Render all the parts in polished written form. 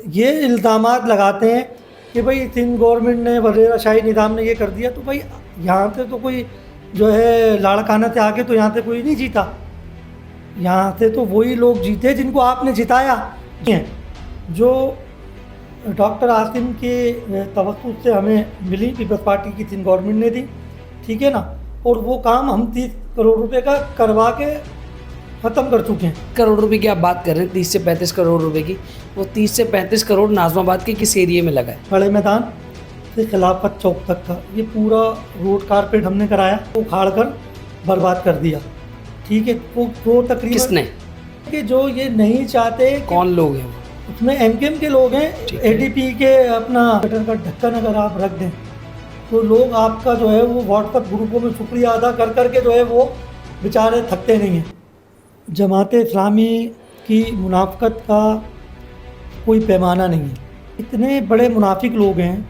ये इल्ज़ामात लगाते हैं कि भाई सिंध गवर्नमेंट ने वज़ीर शाही निज़ाम ने ये कर दिया, तो भाई यहाँ से तो कोई जो है लाड़काना से आके तो यहाँ से कोई नहीं जीता। यहाँ से तो वही लोग जीते जिनको आपने जिताया हैं। जो डॉक्टर आसिम के तवक्कुल से हमें मिली पीपल्स पार्टी की सिंध गवर्नमेंट ने दी, ठीक है ना, और वो काम हम 30 करोड़ रुपए का करवा के ख़त्म कर चुके हैं। करोड़ रुपए की आप बात कर रहे हैं, 30 से 35 करोड़ रुपए की, वो 30 से 35 करोड़ नाज़माबाद के किस एरिया में लगा है? बड़े मैदान से खिलाफत चौक तक का ये पूरा रोड कारपेट हमने कराया, वो उखाड़ कर बर्बाद कर दिया, ठीक है। वो तकरीबन किसने? कि जो ये नहीं चाहते, कौन लोग हैं वो? उसमें एमकेएम के लोग हैं। ठीक है। एडीपी के अपना गटर का ढक्कन अगर आप रख दें तो लोग आपका जो है वो व्हाट्सएप ग्रुपों में शुक्रिया अदा कर करके जो है वो बेचारे थकते नहीं हैं। जमात इस्लामी की मुनाफिकत का कोई पैमाना नहीं है, इतने बड़े मुनाफिक लोग हैं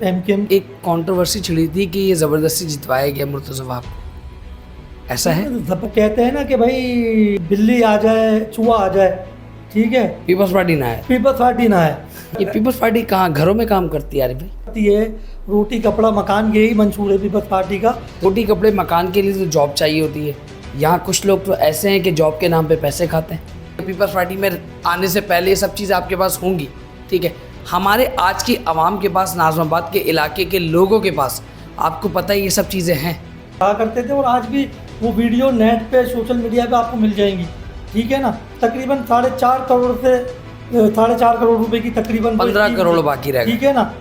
एमकेएम। एक कंट्रोवर्सी छिड़ी थी कि ये ज़बरदस्ती जितवाया गया मुर्तज़ा वहाब को, ऐसा है? सब कहते हैं ना कि भाई बिल्ली आ जाए चूहा आ जाए, ठीक है, पीपल्स पार्टी ना है। पीपल्स पार्टी ना है। ये पीपल्स पार्टी कहाँ घरों में काम करती है? अरे भाई, ये रोटी कपड़ा मकान यही मंशूर है पीपल्स पार्टी का। रोटी कपड़े मकान के लिए तो जॉब चाहिए होती है। यहाँ कुछ लोग तो ऐसे हैं कि जॉब के नाम पे पैसे खाते हैं। पीपल्स पार्टी में आने से पहले ये सब चीज़ें आपके पास होंगी, ठीक है। हमारे आज की आवाम के पास, नाज़माबाद के इलाके के लोगों के पास, आपको पता है ये सब चीज़ें हैं। कहा करते थे, और आज भी वो वीडियो नेट पे सोशल मीडिया पे आपको मिल जाएंगी, ठीक है ना। तकरीबन 4.5 करोड़ से 4.5 करोड़ रुपए की तकरीबन 15 करोड़ बाकी रह गए, ठीक है ना।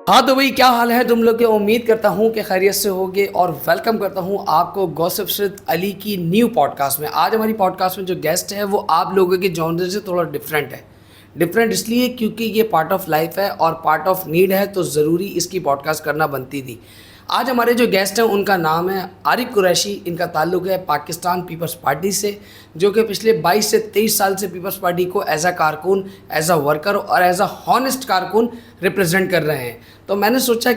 हाँ तो भाई, क्या हाल है तुम लोग के? उम्मीद करता हूँ कि खैरियत से होगे और वेलकम करता हूँ आपको गॉसिप विद अली की न्यू पॉडकास्ट में। आज हमारी पॉडकास्ट में जो गेस्ट है वो आप लोगों के जॉनर से थोड़ा डिफरेंट है। डिफरेंट इसलिए क्योंकि ये पार्ट ऑफ लाइफ है और पार्ट ऑफ नीड है, तो ज़रूरी इसकी पॉडकास्ट करना बनती थी। आज हमारे जो गेस्ट हैं उनका नाम है आरिफ कुरैशी। इनका ताल्लुक़ है पाकिस्तान पीपल्स पार्टी से, जो कि पिछले 22 से 23 साल से पीपल्स पार्टी को एज अ कारकुन, एज अ वर्कर और एज अ हॉनेस्ट कारकुन रिप्रेजेंट कर रहे हैं। तो मैंने सोचा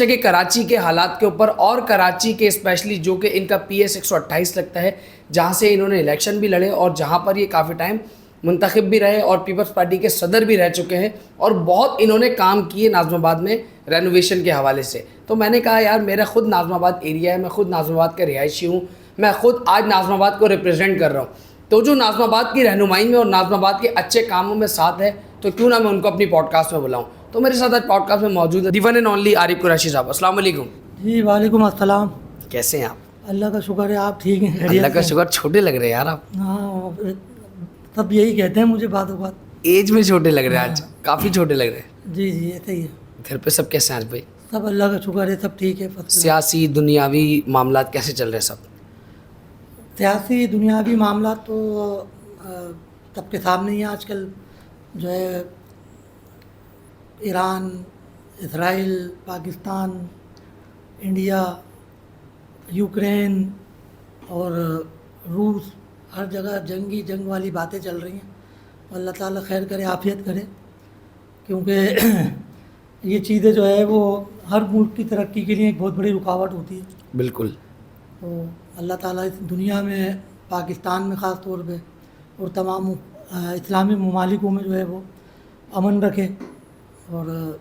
कि कराची के हालात के ऊपर, और कराची के स्पेशली जो कि इनका PS 128 लगता है, जहाँ से इन्होंने इलेक्शन भी लड़े और जहाँ पर ये काफ़ी टाइम मुंतखब भी रहे और पीपल्स पार्टी के सदर भी रह चुके हैं, और बहुत इन्होंने काम किए नाज़माबाद में रेनोवेशन के हवाले से। तो मैंने कहा यार, मेरा खुद नाज़माबाद एरिया है, मैं खुद नाज़माबाद का रिहायशी हूँ, मैं खुद आज नाज़माबाद को रिप्रेजेंट कर रहा हूँ। तो जो नाज़माबाद की रहनुमाई में और नाज़माबाद के अच्छे कामों में साथ है, तो क्यों ना मैं उनको अपनी पॉडकास्ट में बुलाऊँ। तो मेरे साथ आज पॉडकास्ट में मौजूद है the one and only Arif Qureshi साहब। अस्सलाम वालेकुम। जी वालेकुम अस्सलाम। कैसे हैं आप? अल्लाह का शुक्र है, आप ठीक हैं? अल्लाह का शुक्र। छोटे लग रहे हैं यार आप। हाँ, सब यही कहते हैं मुझे बातों बात। एज में छोटे लग रहे हैं आज, काफ़ी छोटे लग रहे हैं। जी जी ऐसे ही है। घर पे सब कैसे हैं आज भाई? सब अल्लाह का शुक्र है, सब ठीक है। सियासी दुनियावी मामलात कैसे चल रहे हैं सब? सियासी दुनियावी मामला तो सबके सामने ही है आजकल। जो है Iran, Israel, Pakistan, India, Ukraine और रूस, हर जगह जंग वाली बातें चल रही हैं। अल्लाह ताला खैर करे, आफियत करे, क्योंकि ये चीज़ें जो है वो हर मुल्क की तरक्की के लिए एक बहुत बड़ी रुकावट होती है। बिल्कुल। तो अल्लाह ताला इस दुनिया में, पाकिस्तान में ख़ास तौर पे और तमाम इस्लामी ममालिकों में जो है वो अमन रखे, और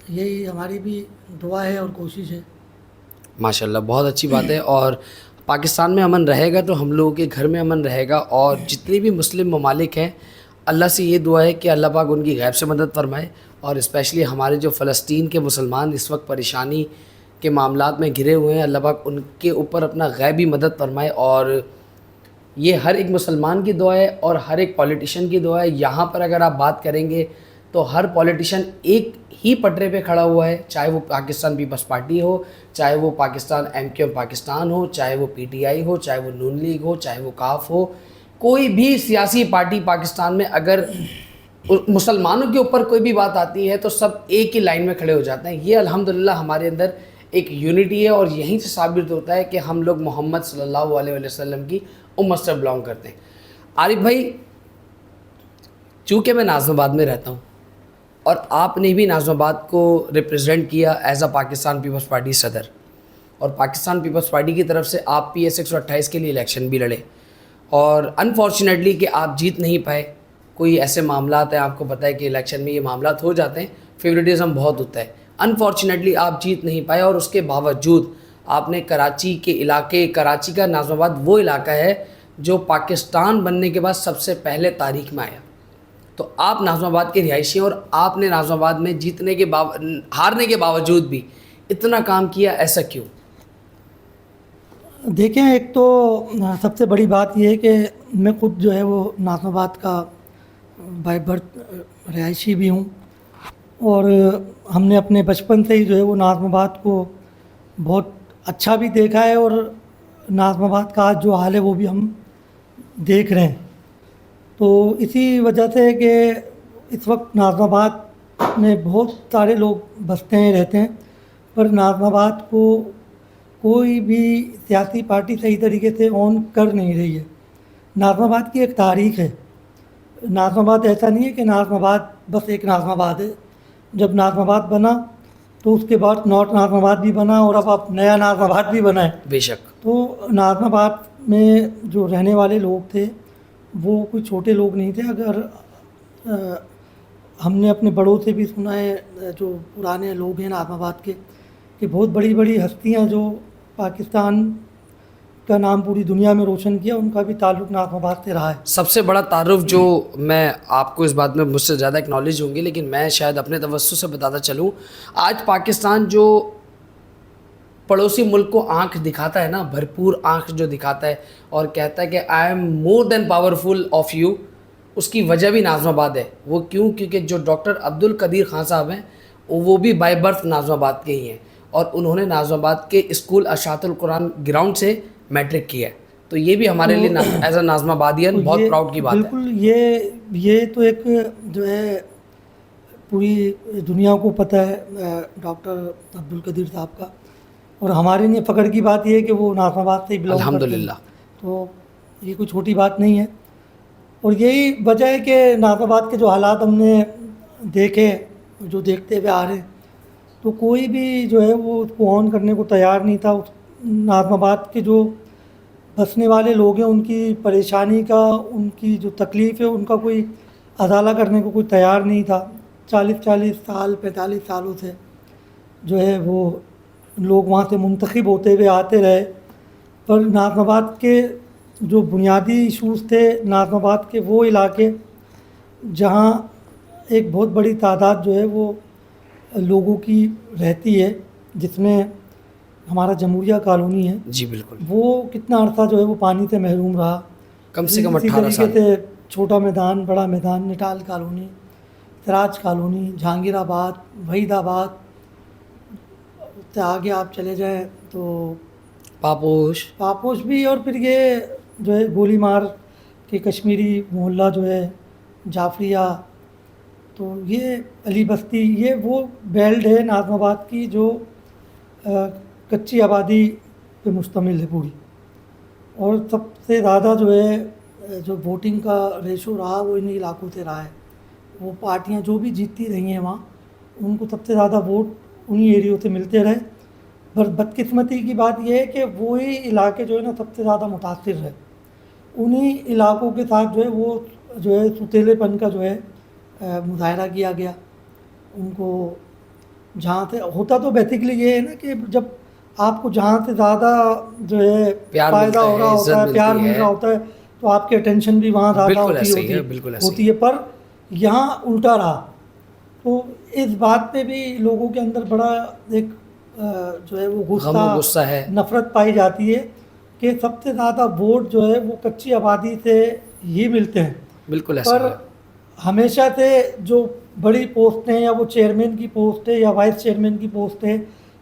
यही हमारी भी दुआ है और कोशिश है। माशाल्लाह, बहुत अच्छी बात है। और पाकिस्तान में अमन रहेगा तो हम लोगों के घर में अमन रहेगा। और जितने भी मुस्लिम ममालिक हैं, अल्लाह से ये दुआ है कि अल्लाह पाक उनकी गैब से मदद फरमाए। और स्पेशली हमारे जो फ़लस्तीन के मुसलमान इस वक्त परेशानी के मामलात में घिरे हुए हैं, अल्लाह पाक उनके ऊपर अपना गैबी मदद फरमाए। और ये हर एक मुसलमान की दुआ है और हर एक पॉलिटिशियन की दुआ है। यहाँ पर अगर आप बात करेंगे तो हर पॉलिटिशियन एक ही पटरे पे खड़ा हुआ है, चाहे वो पाकिस्तान पीपल्स पार्टी हो, चाहे वो पाकिस्तान MQM पाकिस्तान हो, चाहे वो PTI हो, चाहे वो नून लीग हो, चाहे वो काफ हो। कोई भी सियासी पार्टी पाकिस्तान में अगर मुसलमानों के ऊपर कोई भी बात आती है तो सब एक ही लाइन में खड़े हो जाते हैं। ये अल्हम्दुलिल्लाह हमारे अंदर एक यूनिटी है, और यहीं से साबित होता है कि हम लोग मोहम्मद सल्लल्लाहु अलैहि वसल्लम की उम्मत से बिलोंग करते हैं। आरिफ भाई, चूँकि मैं नाज़माबाद में रहता हूँ और आपने भी नाज़माबाद को रिप्रेजेंट किया एज अ पाकिस्तान पीपल्स पार्टी सदर, और पाकिस्तान पीपल्स पार्टी की तरफ से आप PS 128 के लिए इलेक्शन भी लड़े और अनफॉर्चुनेटली कि आप जीत नहीं पाए। कोई ऐसे मामलात हैं, आपको पता है कि इलेक्शन में ये मामलात हो जाते हैं, फेवरेटिज्म बहुत होता है। अनफॉर्चुनेटली आप जीत नहीं पाए और उसके बावजूद आपने कराची के इलाके, कराची का नाज़िमाबाद वो इलाका है जो पाकिस्तान बनने के बाद सबसे पहले तारीख में आया। तो आप नाज़िमाबाद के रिहायशी हैं और आपने नाज़िमाबाद में हारने के बावजूद भी इतना काम किया, ऐसा क्यों? देखें, एक तो सबसे बड़ी बात यह है कि मैं खुद जो है वो नाज़िमाबाद का बाय बर्थ रिहायशी भी हूँ और हमने अपने बचपन से ही जो है वो नाज़िमाबाद को बहुत अच्छा भी देखा है और नाज़िमाबाद का आज जो हाल है वो भी हम देख रहे हैं। तो इसी वजह से कि इस वक्त नाज़िमाबाद में बहुत सारे लोग बसते हैं, रहते हैं, पर नाज़िमाबाद को कोई भी सियासी पार्टी सही तरीके से ऑन कर नहीं रही है। नाज़िमाबाद की एक तारीख़ है। नाज़िमाबाद ऐसा नहीं है कि नाज़िमाबाद बस एक नाज़िमाबाद है। जब नाज़िमाबाद बना तो उसके बाद नॉर्थ नाज़िमाबाद भी बना और अब नया नाज़िमाबाद भी बना है। बेशक। तो नाज़िमाबाद में जो रहने वाले लोग थे वो कोई छोटे लोग नहीं थे। अगर हमने अपने बड़ों से भी सुना है, जो पुराने लोग हैं नाज़िमाबाद के, कि बहुत बड़ी बड़ी हस्तियां जो पाकिस्तान का नाम पूरी दुनिया में रोशन किया, उनका भी ताल्लुक़ नाज़िमाबाद से रहा है। सबसे बड़ा तारुफ जो मैं आपको इस बात में मुझसे ज़्यादा एक्नॉलेज होंगे, लेकिन मैं शायद अपने तवज्जुह से बताता चलूँ, आज पाकिस्तान जो पड़ोसी मुल्क को आंख दिखाता है ना, भरपूर आंख जो दिखाता है और कहता है कि I am more than powerful of you, उसकी वजह भी नाज़िमाबाद है। वो क्यों? क्योंकि जो डॉक्टर अब्दुल कदीर खान साहब हैं वो भी बाय बर्थ नाज़िमाबाद के ही हैं और उन्होंने नाज़िमाबाद के स्कूल अशातुल कुरान ग्राउंड से मैट्रिक किया है। तो ये भी हमारे लिए एज अ नाज़िमाबादियन बहुत प्राउड की बात है। बिल्कुल, ये तो एक जो है पूरी दुनिया को पता है डॉक्टर अब्दुल कदीर साहब का, और हमारे लिए फ़ख्र की बात ये है कि वो नाज़िमाबाद से ही बिलोंग करते हैं। अल्हम्दुलिल्लाह। तो ये कोई छोटी बात नहीं है और यही वजह है कि नाज़िमाबाद के जो हालात हमने देखे, जो देखते हुए आ रहे हैं, तो कोई भी जो है वो उसको ऑन करने को तैयार नहीं था। नाज़िमाबाद के जो बसने वाले लोग हैं उनकी परेशानी का, उनकी जो तकलीफ़ है उनका कोई अज़ाला करने को कोई तैयार नहीं था। 40-40 साल 45 सालों से जो है वो लोग वहाँ से मुंतखब होते हुए आते रहे, पर नाज़िमाबाद के जो बुनियादी इशूज़ थे, नाज़िमाबाद के वो इलाके जहाँ एक बहुत बड़ी तादाद जो है वो लोगों की रहती है, जिसमें हमारा जमहूरिया कॉलोनी है। जी बिल्कुल। वो कितना अर्सा जो है वो पानी से महरूम रहा, कम से कम इसी 18 साल। तरीके से छोटा मैदान, बड़ा मैदान, निटाल कॉलोनी, सिराज कॉलोनी, जहांगीराबाद, वहीदाबाद से आगे आप चले जाएं तो पापोश भी, और फिर ये जो है गोलीमार के कश्मीरी मोहल्ला जो है जाफरिया, तो ये अली बस्ती, ये वो बेल्ट है नाज़िमाबाद की जो कच्ची आबादी पे मुश्तमिल है पूरी। और सबसे ज़्यादा जो है जो वोटिंग का रेशो रहा वो इन इलाकों से रहा है। वो पार्टियां जो भी जीतती रही हैं वहाँ, उनको सबसे ज़्यादा वोट उन्हीं एरियो से मिलते रहे। पर बदकिस्मती की बात यह है कि वही इलाके जो है ना सबसे ज़्यादा मुतासिर है। उन्हीं इलाकों के साथ जो है वो जो है सुतीलेपन का जो है मुजाहरा किया गया। उनको जहाँ से होता तो बेसिकली ये है ना कि जब आपको जहाँ से ज़्यादा जो है फ़ायदा हो रहा होता है, प्यार मिल रहा होता है, तो आपकी अटेंशन भी वहाँ ज़्यादा होती है। पर यहाँ उल्टा रहा। तो इस बात पे भी लोगों के अंदर बड़ा एक जो है वो गुस्सा है, नफ़रत पाई जाती है कि सबसे ज़्यादा वोट जो है वो कच्ची आबादी से ही मिलते हैं। बिल्कुल ऐसा पर हमेशा से जो बड़ी पोस्ट हैं, या वो चेयरमैन की पोस्ट है, या वाइस चेयरमैन की पोस्ट है,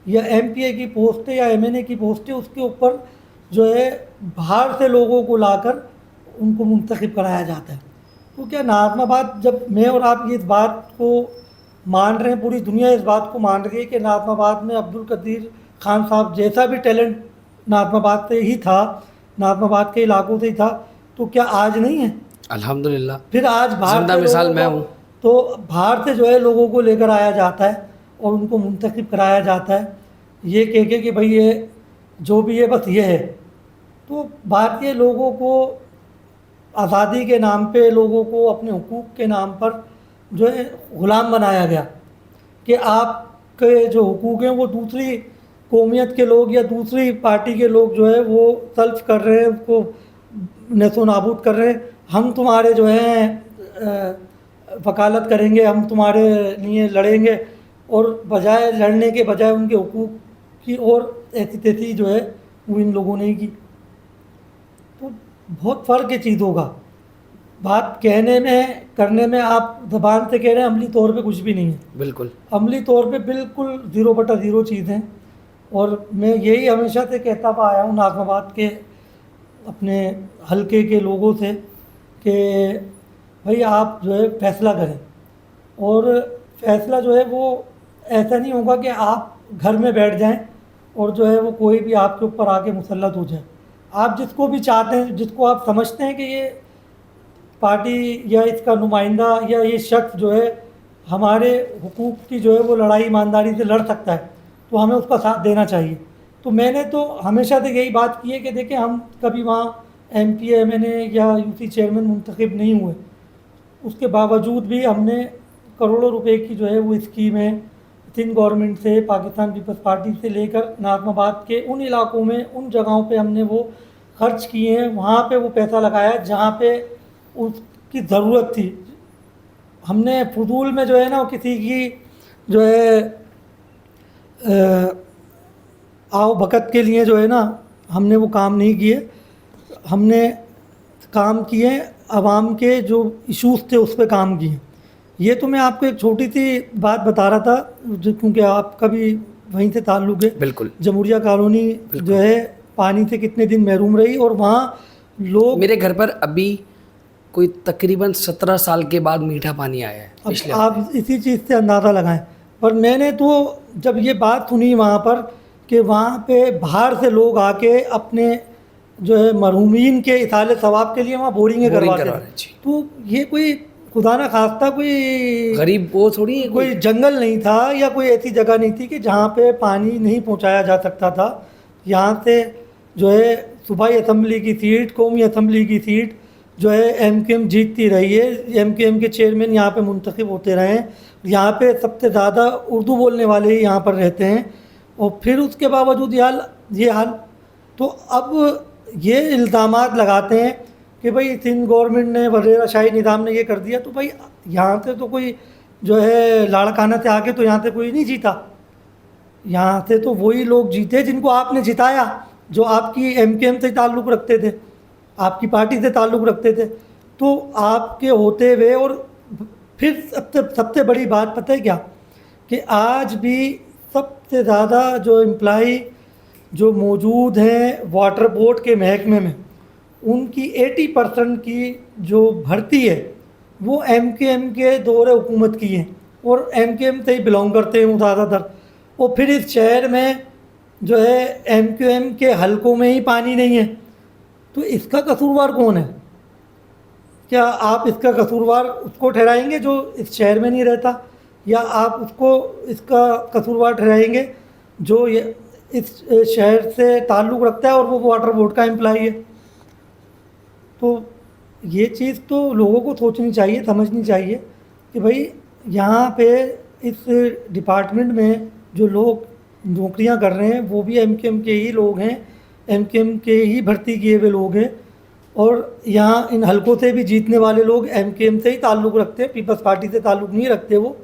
या MPA की पोस्ट है, या MNA की पोस्ट है, उसके ऊपर जो है बाहर से लोगों को लाकर उनको मुंतखब कराया जाता है। तो क्या नाज़िमाबाद, जब मैं और आप ये इस बात को मान रहे हैं, पूरी दुनिया इस बात को मान रही है कि नाज़िमाबाद में अब्दुल कदीर खान साहब जैसा भी टैलेंट नाज़िमाबाद से ही था, नाज़िमाबाद के इलाकों से ही था, तो क्या आज नहीं है? अल्हम्दुलिल्लाह। फिर आज बाहर से मिसाल मैं हूँ। तो बाहर से जो है लोगों को लेकर आया जाता है और उनको मुंतखब कराया जाता है, ये कह के कि भाई ये जो भी है बस ये है। तो भारतीय लोगों को आज़ादी के नाम पे, लोगों को अपने हुकूक के नाम पर जो है ग़ुलाम बनाया गया कि आपके जो हुकूक हैं वो दूसरी कौमियत के लोग या दूसरी पार्टी के लोग जो है वो तल्फ कर रहे हैं, उसको नेस्तो नाबूद कर रहे हैं। हम तुम्हारे जो है वकालत करेंगे, हम तुम्हारे लिए लड़ेंगे, और बजाय लड़ने के बजाय उनके हुकूक की और ऐसी तैसी जो है वो इन लोगों ने की। तो बहुत फ़र्क है चीज़ों का। बात कहने में करने में आप ज़बान से कह रहे हैं, अमली तौर पे कुछ भी नहीं है। बिल्कुल। अमली तौर पे बिल्कुल 0/0 चीज़ है। और मैं यही हमेशा से कहता हुआ आया हूँ नाज़माबाद के अपने हलके के लोगों से कि भाई आप जो है फ़ैसला करें, और फ़ैसला जो है वो ऐसा नहीं होगा कि आप घर में बैठ जाएं और जो है वो कोई भी आपके ऊपर आके मुसल्लत हो जाए। आप जिसको भी चाहते हैं, जिसको आप समझते हैं कि ये पार्टी या इसका नुमाइंदा या ये शख्स जो है हमारे हुकूक की जो है वो लड़ाई ईमानदारी से लड़ सकता है, तो हमें उसका साथ देना चाहिए। तो मैंने तो हमेशा से यही बात की है कि देखिए, हम कभी वहाँ MP MNA या UC चेयरमैन मुंतखब नहीं हुए, उसके बावजूद भी हमने करोड़ों रुपए की जो है वो स्कीमें सिंध गवर्नमेंट से, पाकिस्तान पीपल्स पार्टी से लेकर नाज़माबाद के उन इलाकों में, उन जगहों पे हमने वो खर्च किए हैं। वहाँ पे वो पैसा लगाया जहाँ पे उसकी ज़रूरत थी। हमने फजूल में जो है ना किसी की जो है आओ भगत के लिए जो है ना हमने वो काम नहीं किए। हमने काम किए आवाम के जो इश्यूज़ थे उस पर काम किए। ये तो मैं आपको एक छोटी सी बात बता रहा था, क्योंकि आपका भी वहीं से ताल्लुक़ है। बिल्कुल। जमहूरिया कॉलोनी जो है पानी से कितने दिन महरूम रही, और वहाँ लोग, मेरे घर पर अभी कोई तकरीबन 17 साल के बाद मीठा पानी आया है पिछले अब आप इसी चीज़ से अंदाज़ा लगाएं। पर मैंने तो जब ये बात सुनी वहाँ पर कि वहाँ पे बाहर से लोग आके अपने जो है मरहूमीन के इसाले सवाब के लिए वहाँ बोरिंगें करवाते करवा हैं, रहे जी। तो ये कोई खुदा ना खास्ता कोई गरीब वो थोड़ी है कोई जंगल नहीं था या कोई ऐसी जगह नहीं थी कि जहाँ पे पानी नहीं पहुँचाया जा सकता था। यहाँ से जो है सूबाई असम्बली की सीट, कौमी असम्बली की सीट जो है MKM जीतती रही है। MKM के चेयरमैन यहाँ पे मुंतखब होते रहे हैं। यहाँ पे सबसे ज़्यादा उर्दू बोलने वाले ही यहाँ पर रहते हैं, और फिर उसके बावजूद ये हाल। तो अब ये इल्ज़ामात लगाते हैं कि भाई सिंध गवर्नमेंट ने, वज़ीर शाही निज़ाम ने ये कर दिया। तो भाई यहाँ से तो कोई जो है लाड़काना से आके तो यहाँ से कोई नहीं जीता। यहाँ से तो वही लोग जीते जिनको आपने जिताया, जो आपकी MKM से ताल्लुक़ रखते थे, आपकी पार्टी से ताल्लुक़ रखते थे। तो आपके होते हुए, और फिर सबसे बड़ी बात पता है क्या, कि आज भी सबसे ज़्यादा जो एम्प्लॉई जो मौजूद हैं वाटर बोर्ड के महकमे में, उनकी 80% की जो भर्ती है वो MKM के दौरे हुकूमत की है, और MKM से ही बिलोंग करते हैं वो ज़्यादातर। और फिर इस शहर में जो है MKM के हलकों में ही पानी नहीं है, तो इसका कसूरवार कौन है? क्या आप इसका कसूरवार उसको ठहराएंगे जो इस शहर में नहीं रहता, या आप उसको इसका कसूरवार ठहराएंगे जो ये इस शहर से ताल्लुक़ रखता है और वो वाटर बोर्ड का एम्प्लॉई है? तो ये चीज़ तो लोगों को सोचनी चाहिए, समझनी चाहिए कि भाई यहाँ पे इस डिपार्टमेंट में जो लोग नौकरियाँ कर रहे हैं वो भी MKM के ही लोग हैं, MKM के ही भर्ती किए हुए लोग हैं, और यहाँ इन हलकों से भी जीतने वाले लोग MKM से ही ताल्लुक़ रखते हैं, पीपल्स पार्टी से ताल्लुक़ नहीं रखते वो,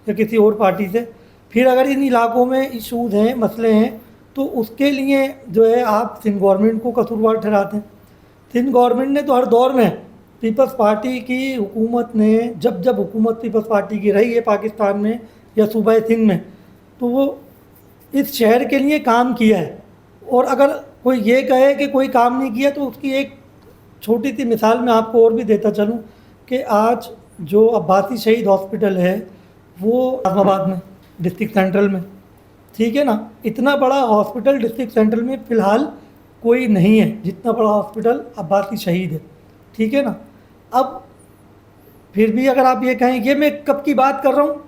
या किसी और पार्टी से। फिर अगर इन इलाकों में इशूज़ हैं, मसले हैं, तो उसके लिए जो है आप सिंध गवर्नमेंट को कसूरवार ठहराते हैं। सिंध गवर्नमेंट ने तो हर दौर में पीपल्स पार्टी की हुकूमत ने, जब हुकूमत पीपल्स पार्टी की रही है पाकिस्तान में या सूबा सिंध में, तो वो इस शहर के लिए काम किया है। और अगर कोई ये कहे कि कोई काम नहीं किया, तो उसकी एक छोटी सी मिसाल मैं आपको और भी देता चलूँ कि आज जो अब्बासी शहीद हॉस्पिटल है वो नाज़माबाद में, डिस्ट्रिक्ट सेंट्रल में, ठीक है ना, इतना बड़ा हॉस्पिटल डिस्ट्रिक्ट सेंट्रल में फ़िलहाल कोई नहीं है जितना बड़ा हॉस्पिटल अब्बासी शहीद है, ठीक है ना। अब फिर भी अगर आप ये कहें, ये मैं कब की बात कर रहा हूँ,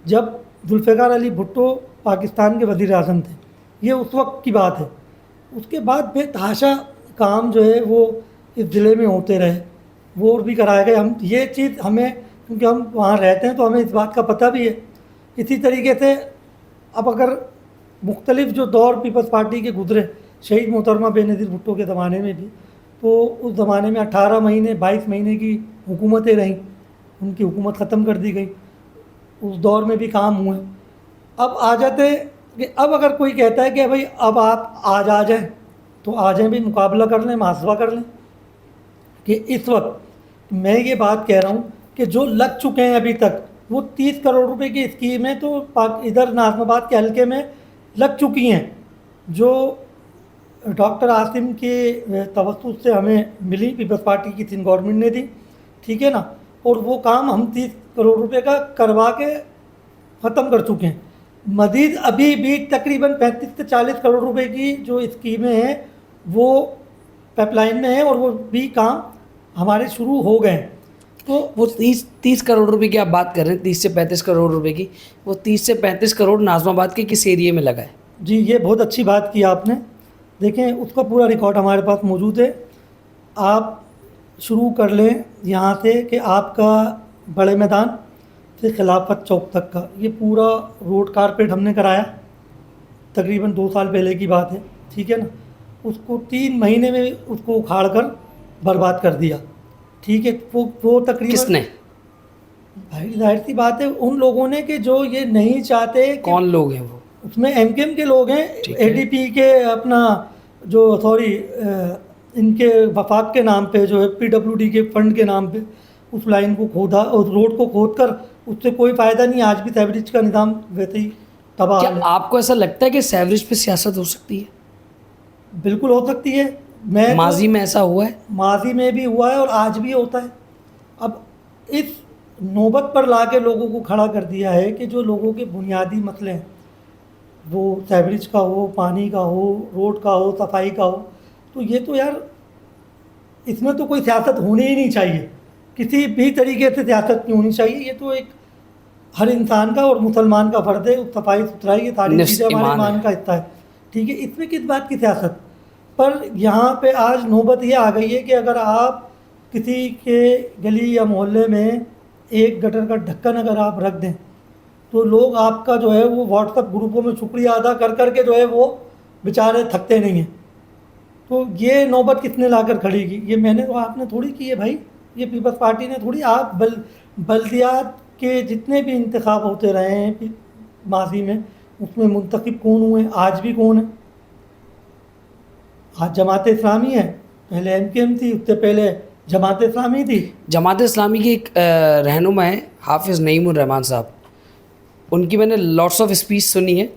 जब जुल्फ़िकार अली भुट्टो पाकिस्तान के वज़ीर आज़म थे, ये उस वक्त की बात है। उसके बाद बेतहाशा काम जो है वो इस ज़िले में होते रहे, वो और भी कराए गए। हम ये चीज़ हमें, क्योंकि हम वहाँ रहते हैं तो हमें इस बात का पता भी है। इसी तरीके से अब अगर मुख्तलिफ जो दौर पीपल्स पार्टी के गुजरे, शहीद मोहतरमा बेनज़ीर भुट्टो के ज़माने में भी, तो उस ज़माने में 18 महीने 22 महीने की हुकूमतें रहीं, उनकी हुकूमत ख़त्म कर दी गई, उस दौर में भी काम हुए। अब आ जाते कि अब अगर कोई कहता है कि भाई अब आप आज आ जाएं, तो आ जाएं भी, मुकाबला कर लें, मुहासबा कर लें। कि इस वक्त मैं ये बात कह रहा हूँ कि जो लग चुके हैं अभी तक, वो 30 करोड़ रुपए की स्कीमें तो इधर नाज़िमाबाद के हल्के में लग चुकी हैं, जो डॉक्टर आसिम के तवस्सुत से हमें मिली, पीपल्स पार्टी की सिंध गवर्नमेंट ने दी, ठीक है ना। और वो काम हम 30 करोड़ रुपए का करवा के ख़त्म कर चुके हैं। मज़ीद अभी भी तकरीबन 35 से 40 करोड़ रुपए की जो स्कीमें हैं वो पाइपलाइन में है, और वो भी काम हमारे शुरू हो गए हैं। तो वो 30 करोड़ रुपए की आप बात कर रहे हैं, 30 से 35 करोड़ रुपए की, वो 30 से 35 करोड़ नाज़िमाबाद के किस एरिए में लगा है? जी, ये बहुत अच्छी बात की आपने। देखें, उसका पूरा रिकॉर्ड हमारे पास मौजूद है। आप शुरू कर लें यहाँ से कि आपका बड़े मैदान से खिलाफत चौक तक का ये पूरा रोड कारपेट हमने कराया, तकरीबन 2 साल पहले की बात है, ठीक है ना। उसको 3 महीने में उसको उखाड़ कर बर्बाद कर दिया, ठीक है। वो तकरीबन किसने? भाई जाहिर सी बात है उन लोगों ने कि जो ये नहीं चाहते कि कौन लोग हैं वो? उसमें एमकेएम के लोग हैं, ठीक है। एडीपी के अपना जो सॉरी इनके वफाक के नाम पे, जो है पीडब्ल्यूडी के फंड के नाम पे उस लाइन को खोदा और रोड को खोद कर उससे कोई फ़ायदा नहीं। आज भी सीवरेज का निज़ाम वैसे ही तबाह क्या है। आपको ऐसा लगता है कि सीवरेज पे सियासत हो सकती है? बिल्कुल हो सकती है। मैं माजी में ऐसा हुआ है? माजी में भी हुआ है और आज भी होता है। अब इस नौबत पर ला के लोगों को खड़ा कर दिया है कि जो लोगों के बुनियादी मसले हैं, वो सीवरेज का हो, पानी का हो, रोड का हो, सफाई का हो, तो ये तो यार इसमें तो कोई सियासत होनी ही नहीं चाहिए, किसी भी तरीके से सियासत नहीं होनी चाहिए। ये तो एक हर इंसान का और मुसलमान का फ़र्ज़ है, सफाई सुथराई, ये सारी निस चीज़ें हमारे ईमान है। ईमान का हिस्सा है, ठीक है। इसमें किस बात की सियासत? पर यहाँ पे आज नौबत ये आ गई है कि अगर आप किसी के गली या मोहल्ले में एक गटर का ढक्कन अगर आप रख दें, तो लोग आपका जो है वो व्हाट्सएप ग्रुपों में शुक्रिया अदा कर कर के जो है वो बेचारे थकते नहीं हैं। तो ये नौबत किसने लाकर खड़ी की? ये मैंने तो आपने थोड़ी की है भाई, ये पीपल्स पार्टी ने थोड़ी। आप बल्दियात के जितने भी इंतखाब होते रहे हैं माजी में, उसमें मुंतखब कौन हुए? आज भी कौन है? आज जमात इस्लामी है, पहले एमकेएम थी, उससे पहले जमात इस्लामी थी। जमात इस्लामी के एक रहनुमा है हाफिज़ नईमुर रहमान साहब, उनकी मैंने लॉट्स ऑफ स्पीच सुनी है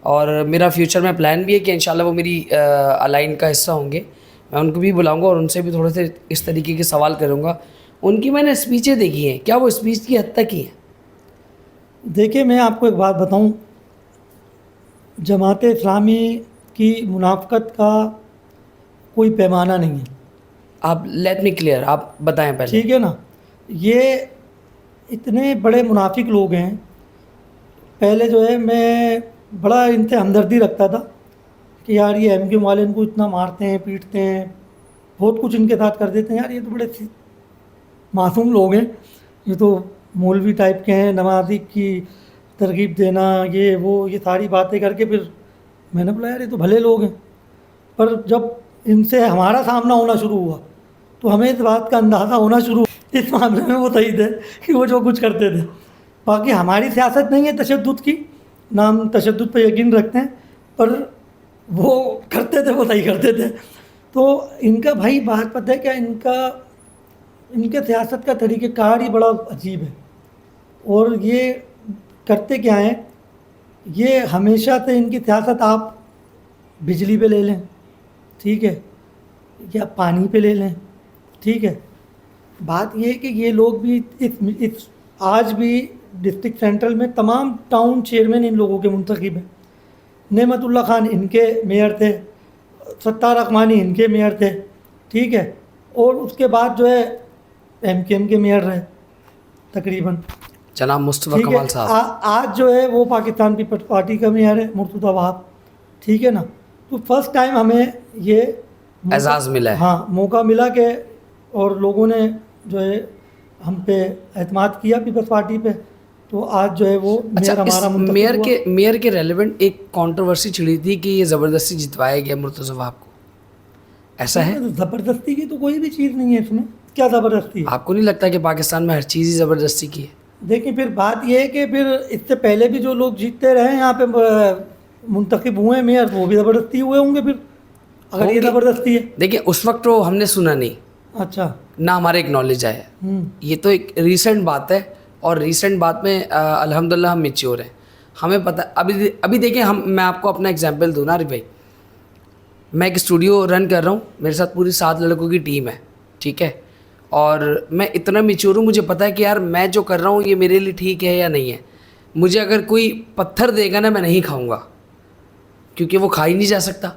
और मेरा फ्यूचर में प्लान भी है कि इंशाल्लाह वो मेरी अलाइन का हिस्सा होंगे। मैं उनको भी बुलाऊंगा और उनसे भी थोड़े से इस तरीके के सवाल करूंगा। उनकी मैंने स्पीचें देखी हैं, क्या वो स्पीच की हद तक ही हैं? देखिए, मैं आपको एक बात बताऊं, जमात इस्लामी की मुनाफ़क़त का कोई पैमाना नहीं है। आप लेट मी क्लियर, आप बताएं पहले। ठीक है ना। ये इतने बड़े मुनाफिक लोग हैं। पहले जो है मैं बड़ा इनसे हमदर्दी रखता था कि यार ये एमकेएम वाले इनको इतना मारते हैं, पीटते हैं, बहुत कुछ इनके साथ कर देते हैं, यार ये तो बड़े मासूम लोग हैं, ये तो मौलवी टाइप के हैं, नमाजी की तरगीब देना, ये वो, ये सारी बातें करके फिर मैंने बोला यार ये तो भले लोग हैं। पर जब इनसे हमारा सामना होना शुरू हुआ तो हमें इस बात का अंदाज़ा होना शुरू, इस मामले में वो सही थे कि वो जो कुछ करते थे। बाकी हमारी सियासत नहीं है तशद्दुद की, ना हम तशद्दुद पर यकीन रखते हैं, पर वो करते थे, वो सही करते थे। तो इनका भाई बात पता है क्या, इनके सियासत का तरीक़ेकार ही बड़ा अजीब है। और ये करते क्या हैं, ये हमेशा से इनकी सियासत आप बिजली पे ले लें, ठीक है, या पानी पे ले लें, ठीक है। बात ये है कि ये लोग भी इस आज भी डिस्ट्रिक्ट सेंट्रल में तमाम टाउन चेयरमैन इन लोगों के मुंतखब हैं। नेमतुल्ला खान इनके मेयर थे, सत्तार अकमानी इनके मेयर थे, ठीक है। और उसके बाद जो है एमकेएम के मेयर रहे तकरीबन, जनाब मुस्तफ़ा ठीक है। कमाल साहब। आज जो है वो पाकिस्तान पीपल्स पार्टी का मेयर है, मुर्तज़ा वहाब, ठीक है ना। तो फर्स्ट टाइम हमें ये एजाज़ मिला है। हाँ, मौका मिला कि और लोगों ने जो है हम पे एतमाद किया पीपल्स पार्टी पे, तो आज जो है वो अच्छा, मेयर हमारा इस मुंतखब हुआ। मेयर के रेलेवेंट एक कंट्रोवर्सी छिड़ी थी कि ये ज़बरदस्ती जितवाया गया मुर्तज़ा वहाब को, ऐसा है? ज़बरदस्ती की तो कोई भी चीज़ नहीं है इसमें, क्या ज़बरदस्ती है? आपको नहीं लगता कि पाकिस्तान में हर चीज़ ही ज़बरदस्ती की है? देखिए फिर बात यह है कि फिर इससे पहले भी जो लोग जीतते रहे यहाँ पे मुंतखब हुए मेयर, वो भी ज़बरदस्ती हुए होंगे फिर, अगर ये होंगे। ज़बरदस्ती है। देखिए उस वक्त तो हमने सुना नहीं, अच्छा। ना हमारे एक नॉलेज आया। हम्म। ये तो एक रीसेंट बात है, और रीसेंट बात में अल्हम्दुलिल्लाह हम मेच्योर हैं, हमें पता। अभी देखिए, मैं आपको अपना एग्जांपल दूँ ना अरे भाई, मैं एक स्टूडियो रन कर रहा हूँ, मेरे साथ पूरी 7 लड़कों की टीम है, ठीक है, और मैं इतना मेच्योर हूँ, मुझे पता है कि यार मैं जो कर रहा हूँ ये मेरे लिए ठीक है या नहीं है। मुझे अगर कोई पत्थर देगा ना, मैं नहीं खाऊंगा, क्योंकि वो खा ही नहीं जा सकता।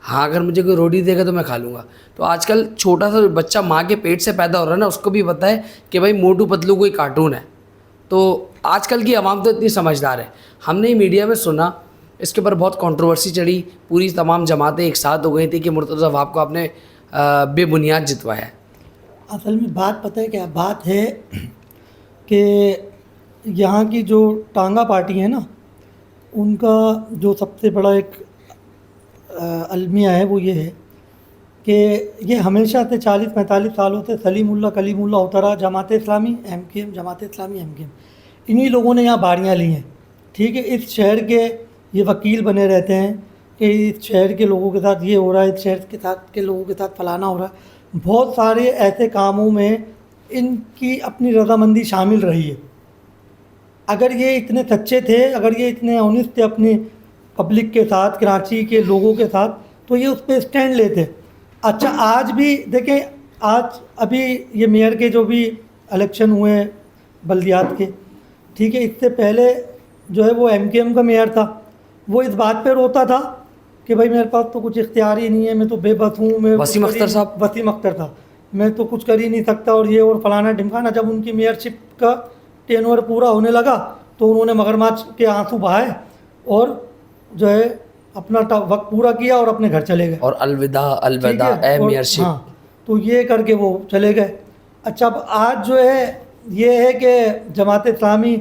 हाँ, अगर मुझे कोई रोटी देगा तो मैं खा लूँगा। तो आजकल छोटा सा बच्चा माँ के पेट से पैदा हो रहा है ना, उसको भी पता है कि भाई मोटू पतलू कोई कार्टून है। तो आजकल की आवाम तो इतनी समझदार है। हमने मीडिया में सुना, इसके ऊपर बहुत कंट्रोवर्सी चढ़ी, पूरी तमाम जमातें एक साथ हो गई थी कि मुर्तज़ा वहाब को आपने बेबुनियाद जितवाया है। असल में बात पता है क्या बात है कि यहाँ की जो टांगा पार्टी है ना, उनका जो सबसे बड़ा एक अलमिया है वो ये है कि ये हमेशा से 40-45 सालों से सलीमुल्लाह कलीमुल्लाह होता रहा, जमात इस्लामी MKM, जमात इस्लामी MKM, इन्हीं लोगों ने यहाँ बारियाँ ली हैं। ठीक है, इस शहर के ये वकील बने रहते हैं कि इस शहर के लोगों के साथ ये हो रहा है, इस शहर के साथ के लोगों के साथ फलाना हो रहा है। बहुत सारे ऐसे कामों में इनकी अपनी रजामंदी शामिल रही है। अगर ये इतने सच्चे थे, अगर ये इतने ऑनेस्ट थे अपनी पब्लिक के साथ, कराची के लोगों के साथ, तो ये उस पर स्टैंड लेते। अच्छा, आज भी देखें, आज अभी ये मेयर के जो भी इलेक्शन हुए हैं बल्दियात के, ठीक है, इससे पहले जो है वो MKM का मेयर था, वो इस बात पे रोता था कि भाई मेरे पास तो कुछ इख्तियार ही नहीं है, मैं तो बेबस हूँ। मैं वसीम अख्तर साहब, वसीम अख्तर था, मैं तो कुछ कर ही नहीं सकता, और ये और फलाना ढिमकाना। जब उनकी मेयरशिप का टेनवर पूरा होने लगा तो उन्होंने मगरमच्छ के आंसू बहाए और जो है अपना वक्त पूरा किया और अपने घर चले गए, और अलविदा अलविदा ए मेयरशिप। हाँ, तो ये करके वो चले गए। अच्छा, अब आज जो है ये है कि जमात इस्लामी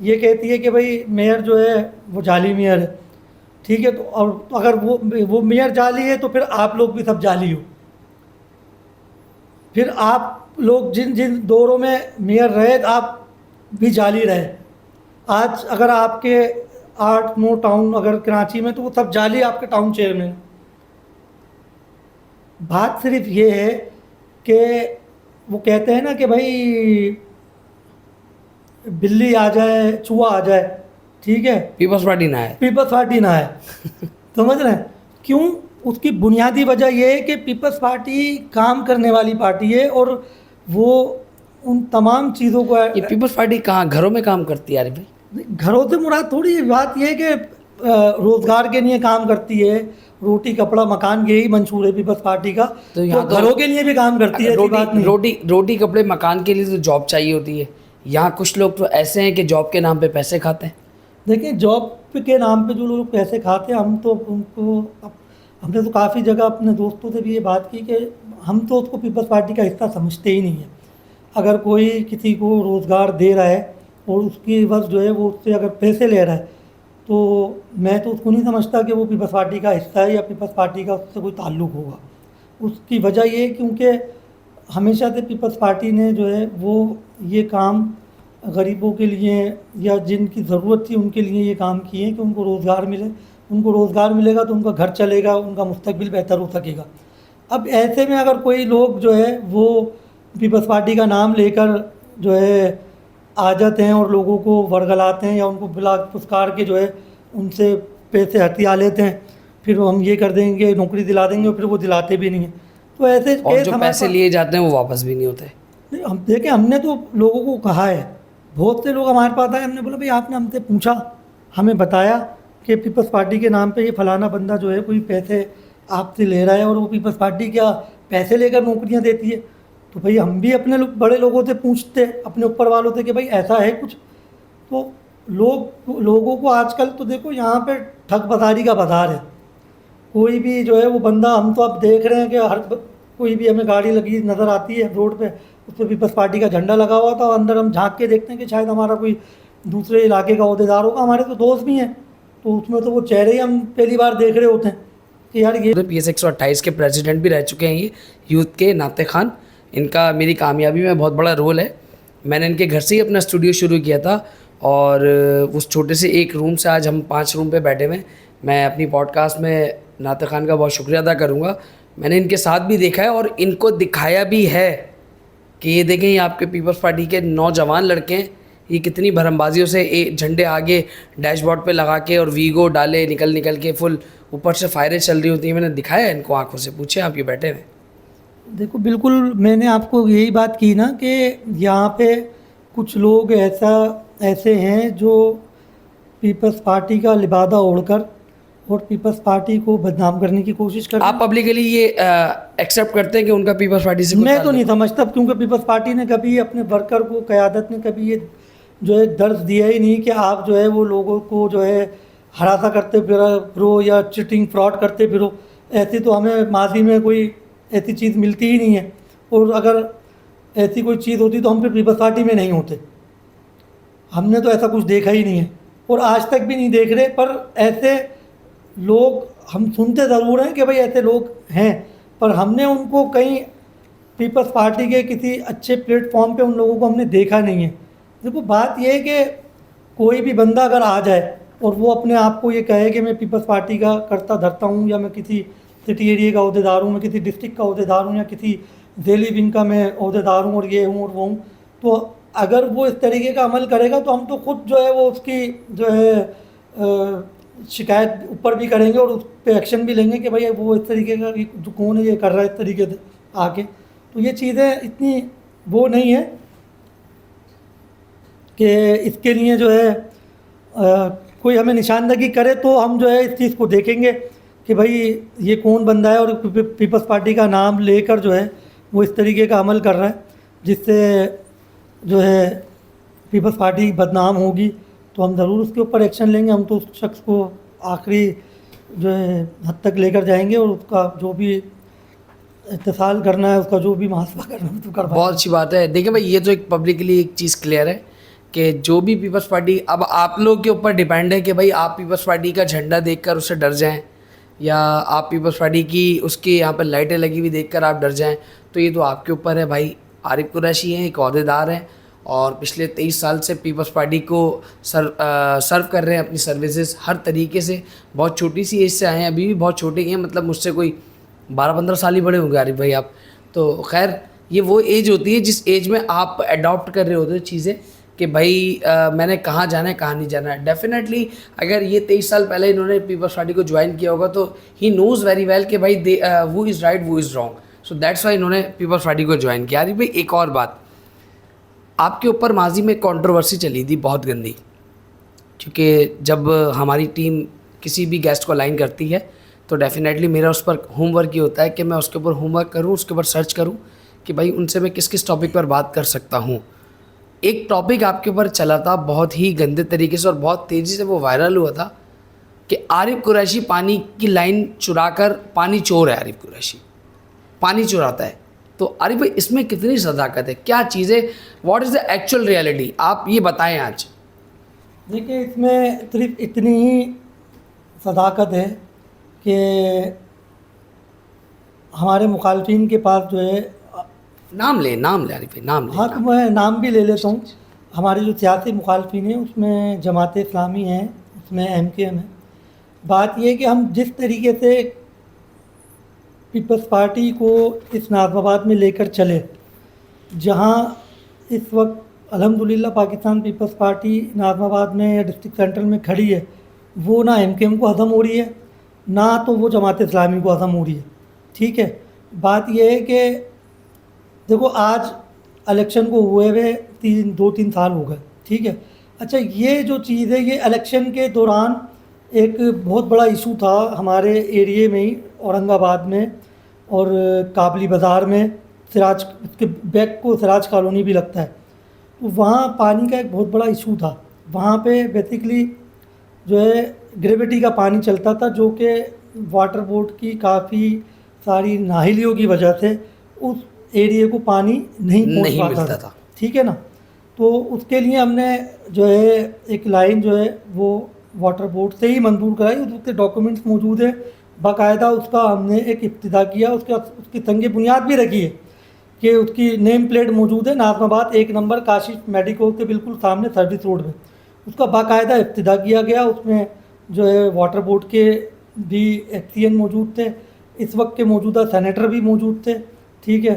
ये कहती है कि भाई मेयर जो है वो जाली मेयर है। ठीक है, तो और अगर वो मेयर जाली है तो फिर आप लोग भी सब जाली हो। फिर आप लोग जिन जिन दौरों में मेयर रहे, आप भी जाली रहे। आज अगर आपके 8-9 टाउन अगर कराची में, तो वो सब जाली आपके टाउन चेयरमैन। बात सिर्फ ये है कि वो कहते हैं ना कि भाई बिल्ली आ जाए चूहा आ जाए, ठीक है, पीपल्स पार्टी ना है, पीपल्स पार्टी ना है। समझ रहे हैं क्यों? उसकी बुनियादी वजह यह है कि पीपल्स पार्टी काम करने वाली पार्टी है, और वो उन तमाम चीज़ों को ये पीपल्स पार्टी कहाँ घरों में काम करती है? अरे भाई, घरों से मुराद थोड़ी है। बात यह है कि रोज़गार के लिए काम करती है, रोटी कपड़ा मकान, यही मंशूर है पीपल्स पार्टी का। तो यहाँ तो घरों के लिए भी काम करती है, रोटी कपड़े मकान के लिए तो जॉब चाहिए होती है। यहाँ कुछ लोग तो ऐसे हैं कि जॉब के नाम पे पैसे खाते हैं। देखिए, जॉब के नाम पे जो लोग पैसे खाते हैं, हम तो उनको, हमने तो काफ़ी जगह अपने दोस्तों से भी ये बात की कि हम तो उसको पीपल्स पार्टी का हिस्सा समझते ही नहीं है। अगर कोई किसी को रोज़गार दे रहा है और उसकी बस जो है वो उससे अगर पैसे ले रहा है, तो मैं तो उसको नहीं समझता कि वो पीपल्स पार्टी का हिस्सा है या पीपल्स पार्टी का उससे कोई ताल्लुक़ होगा। उसकी वजह ये क्योंकि हमेशा से पीपल्स पार्टी ने जो है वो ये काम गरीबों के लिए या जिनकी ज़रूरत थी उनके लिए ये काम किए कि उनको रोज़गार मिले। उनको रोज़गार मिलेगा तो उनका घर चलेगा, उनका मुस्तकबिल बेहतर हो सकेगा। अब ऐसे में अगर कोई लोग जो है वो पीपल्स पार्टी का नाम लेकर जो है आ जाते हैं और लोगों को वर्गलाते हैं या उनको बुला पुरस्कार के जो है उनसे पैसे हथिया लेते हैं, फिर हम ये कर देंगे, नौकरी दिला देंगे, और फिर वो दिलाते भी नहीं हैं। तो ऐसे और जो पैसे लिए जाते हैं वो वापस भी नहीं होते। हम देखें, हमने तो लोगों को कहा है, बहुत से लोग हमारे पास आए, हमने बोला भाई आपने हमसे पूछा, हमें बताया कि पीपल्स पार्टी के नाम पे ये फलाना बंदा जो है कोई पैसे आपसे ले रहा है और वो पीपल्स पार्टी क्या पैसे लेकर नौकरियां देती है। तो भाई हम भी अपने बड़े लोगों से पूछते, अपने ऊपर वालों से कि भाई ऐसा है कुछ। तो लोगों को आजकल तो देखो यहाँ पे ठग बाजारी का बाजार है। कोई भी जो है वो बंदा, हम तो अब देख रहे हैं कि कोई भी हमें गाड़ी लगी नज़र आती है रोड पे, उस पर पीपल्स पार्टी का झंडा लगा हुआ था, और अंदर हम झांक के देखते हैं कि शायद हमारा कोई दूसरे इलाके का अहदेदार होगा। हमारे तो दोस्त भी हैं, तो उसमें तो वो चेहरे ही हम पहली बार देख रहे होते हैं कि यार ये PS 128 के प्रेसिडेंट भी रह चुके हैं ये यूथ के नाते खान। इनका मेरी कामयाबी में बहुत बड़ा रोल है। मैंने इनके घर से ही अपना स्टूडियो शुरू किया था, और उस छोटे से एक रूम से आज हम 5 रूम पे बैठे हुए हैं। मैं अपनी पॉडकास्ट में नाते खान का बहुत शुक्रिया अदा करूँगा। मैंने इनके साथ भी देखा है और इनको दिखाया भी है कि ये देखें, ये आपके पीपल्स पार्टी के नौजवान लड़के हैं, ये कितनी भरमबाजियों से झंडे आगे डैशबोर्ड पे लगा के और वीगो डाले निकल के फुल ऊपर से फायरें चल रही होती हैं। मैंने दिखाया इनको आंखों से। पूछे आप ये बैठे हुए। देखो, बिल्कुल मैंने आपको यही बात की ना कि यहाँ पे कुछ लोग ऐसे हैं जो पीपल्स पार्टी का लिबादा ओढ़कर और पीपल्स पार्टी को बदनाम करने की कोशिश कर रहे हैं। आप पब्लिकली ये एक्सेप्ट करते हैं कि उनका पीपल्स पार्टी से मैं तो नहीं समझता, क्योंकि पीपल्स पार्टी ने कभी अपने वर्कर को, क़यादत ने कभी ये जो है दर्ज दिया ही नहीं कि आप जो है वो लोगों को जो है हरासा करते फिरो या चीटिंग फ्रॉड करते फिरो। ऐसी तो हमें माजी में कोई ऐसी चीज़ मिलती ही नहीं है, और अगर ऐसी कोई चीज़ होती तो हम फिर पीपल्स पार्टी में नहीं होते। हमने तो ऐसा कुछ देखा ही नहीं है और आज तक भी नहीं देख रहे। पर ऐसे लोग हम सुनते ज़रूर हैं कि भाई ऐसे लोग हैं, पर हमने उनको कहीं पीपल्स पार्टी के किसी अच्छे प्लेटफॉर्म पे उन लोगों को हमने देखा नहीं है। देखो, बात यह है कि कोई भी बंदा अगर आ जाए और वो अपने आप को ये कहे कि मैं पीपल्स पार्टी का करता धरता हूँ, या मैं किसी सिटी एरिया का अहदेदार हूँ, मैं किसी डिस्ट्रिक्ट का अहदेदार हूँ, या किसी ज़ैली विंग का मैं अहदेदार हूँ, और ये हूँ और वो हूँ, तो अगर वो इस तरीके का अमल करेगा तो हम तो खुद जो है वो उसकी जो है शिकायत ऊपर भी करेंगे और उस पर एक्शन भी लेंगे कि भाई वो इस तरीके का जो कौन है ये कर रहा है इस तरीके से आके। तो ये चीज़ें इतनी वो नहीं है कि इसके लिए जो है कोई हमें निशानदगी करे तो हम जो है इस चीज़ को देखेंगे कि भाई ये कौन बंदा है, और पीपल्स पार्टी का नाम लेकर जो है वो इस तरीके का अमल कर रहा है, जिससे जो है पीपल्स पार्टी बदनाम होगी, तो हम ज़रूर उसके ऊपर एक्शन लेंगे। हम तो उस शख्स को आखिरी जो है हद तक लेकर जाएंगे, और उसका जो भी इत्तेसाल करना है, उसका जो भी मुहासबा करना है तो करवाएंगे। बहुत अच्छी बात है। देखिए भाई, ये तो एक पब्लिकली एक चीज़ क्लियर है कि जो भी पीपल्स पार्टी, अब आप लोग के ऊपर डिपेंड है कि भाई आप पीपल्स पार्टी का झंडा देखकर उससे डर जाएं, या आप पीपल्स पार्टी की उसके यहाँ पर लाइटें लगी हुई देखकर आप डर जाएं। तो ये तो आपके ऊपर है भाई। आरिफ कुरैशी हैं, एक अहदेदार हैं, और पिछले 23 साल से पीपल्स पार्टी को सर्व कर रहे हैं अपनी सर्विसेज हर तरीके से। बहुत छोटी सी एज से आए हैं, अभी भी बहुत छोटे ही हैं, मतलब मुझसे कोई 12-15 साल ही बड़े होंगे आरिफ भाई आप। तो खैर, ये वो एज होती है जिस एज में आप अडॉप्ट कर रहे होते हो चीज़ें कि भाई मैंने कहाँ जाना है कहाँ नहीं जाना है। डेफिनेटली अगर ये 23 साल पहले इन्होंने पीपल्स पार्टी को ज्वाइन किया होगा तो ही नोज़ वेरी वेल कि भाई वो इज़ राइट वो is wrong. So that's why इन्होंने पीपल्स पार्टी को ज्वाइन किया। आरिफ भाई, एक और बात, आपके ऊपर माजी में कंट्रोवर्सी चली थी बहुत गंदी, क्योंकि जब हमारी टीम किसी भी गेस्ट को लाइन करती है तो डेफिनेटली मेरा उस पर होमवर्क ये होता है कि मैं उसके ऊपर होमवर्क करूँ, उसके ऊपर सर्च करूँ कि भाई उनसे मैं किस किस टॉपिक पर बात कर सकता हूँ। एक टॉपिक आपके ऊपर चला था बहुत ही गंदे तरीके से और बहुत तेज़ी से वो वायरल हुआ था कि आरिफ कुरैशी पानी की लाइन चुराकर, पानी चोर है आरिफ कुरैशी, पानी चुराता है। तो आरिफ भाई, इसमें कितनी सदाकत है, क्या चीज़ है, what is the actual reality, आप ये बताएं आज। देखिए, इसमें सिर्फ इतनी ही सदाकत है कि हमारे मुखालफिन के पास जो है, नाम ले आरिफ भाई, नाम ले। हाँ, तो मैं नाम भी ले लेता हूँ। हमारे जो सियासी मुखालफिन हैं उसमें जमात इस्लामी है, उसमें MKM है। बात यह है कि हम जिस तरीके से पीपल्स पार्टी को इस नाज़िमाबाद में लेकर चले, जहाँ इस वक्त अल्हम्दुलिल्लाह पाकिस्तान पीपल्स पार्टी नाज़िमाबाद में या डिस्ट्रिक्ट सेंटर में खड़ी है, वो ना MKM को हज़म हो रही है, ना तो वो जमात इस्लामी को हज़म हो रही है। ठीक है, बात यह है कि देखो, आज इलेक्शन को हुए हुए 2-3 साल हो गए। ठीक है, अच्छा, ये जो चीज़ है, ये इलेक्शन के दौरान एक बहुत बड़ा इशू था हमारे एरिए में ही, औरंगाबाद में और काबली बाज़ार में, सिराज, उसके बैक को सिराज कॉलोनी भी लगता है। तो वहाँ पानी का एक बहुत बड़ा इशू था। वहाँ पे बेसिकली जो है ग्रेविटी का पानी चलता था, जो कि वाटर बोर्ड की काफ़ी सारी नाहिलियों की वजह से उस एरिया को पानी नहीं पहुंच नहीं पाता मिलता था। था। ठीक है ना। तो उसके लिए हमने जो है एक लाइन जो है वो वाटर बोर्ड से ही मंजूर कराई, उसके डॉक्यूमेंट्स मौजूद है, बाकायदा उसका हमने एक इब्तिदा किया, उसका उसकी तंगे बुनियाद भी रखी है कि उसकी नेम प्लेट मौजूद है, नाजमाबाद 1 नंबर काशिफ मेडिकोल के बिल्कुल सामने सर्विस रोड में। उसका बाकायदा इब्तिदा किया गया, उसमें जो है वाटर बोर्ड के भी एक्सीएन मौजूद थे, इस वक्त के मौजूदा सेनेटर भी मौजूद थे। ठीक है,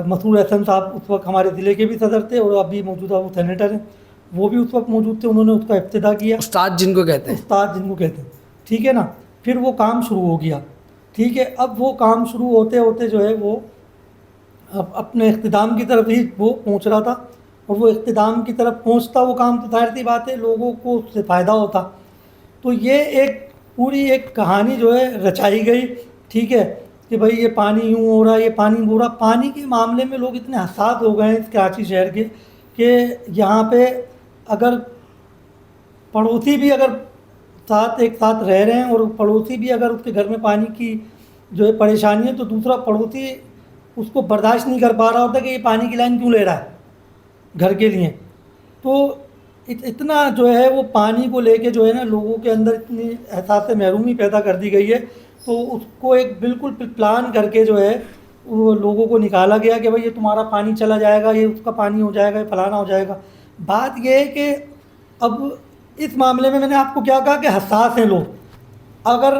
मसूर हसन साहब उस वक्त हमारे ज़िले के भी सदर थे और अभी मौजूदा वो सेनेटर हैं, वो भी उस वक्त मौजूद थे, उन्होंने उसका इब्तिदा किया। उस्ताद जिनको कहते हैं। उस्ताद जिनको कहते हैं। ठीक है ना। फिर वो काम शुरू हो गया। ठीक है, अब वो काम शुरू होते होते जो है वो अब अपने इख्तिताम की तरफ ही वो पहुंच रहा था, और वो इख्तिताम की तरफ पहुंचता वो काम तो जाहिर सी बात है लोगों को उससे फ़ायदा होता। तो ये एक पूरी एक कहानी जो है रचाई गई। ठीक है, कि भाई ये पानी यूँ हो रहा है, ये पानी हो रहा। पानी के मामले में लोग इतने हसास हो गए हैं इस कराची शहर के कि यहाँ पे अगर पड़ोसी भी अगर एक साथ रह रहे हैं और पड़ोसी भी अगर उसके घर में पानी की जो है परेशानी है, तो दूसरा पड़ोसी उसको बर्दाश्त नहीं कर पा रहा होता कि ये पानी की लाइन क्यों ले रहा है घर के लिए। तो इतना जो है वो पानी को लेके जो है ना लोगों के अंदर इतनी एहसास महरूमी पैदा कर दी गई है। तो उसको एक बिल्कुल प्लान करके जो है वो लोगों को निकाला गया कि भाई ये तुम्हारा पानी चला जाएगा, ये उसका पानी हो जाएगा, ये फलाना हो जाएगा। बात ये है कि अब इस मामले में मैंने आपको क्या कहा कि हसास हैं लोग। अगर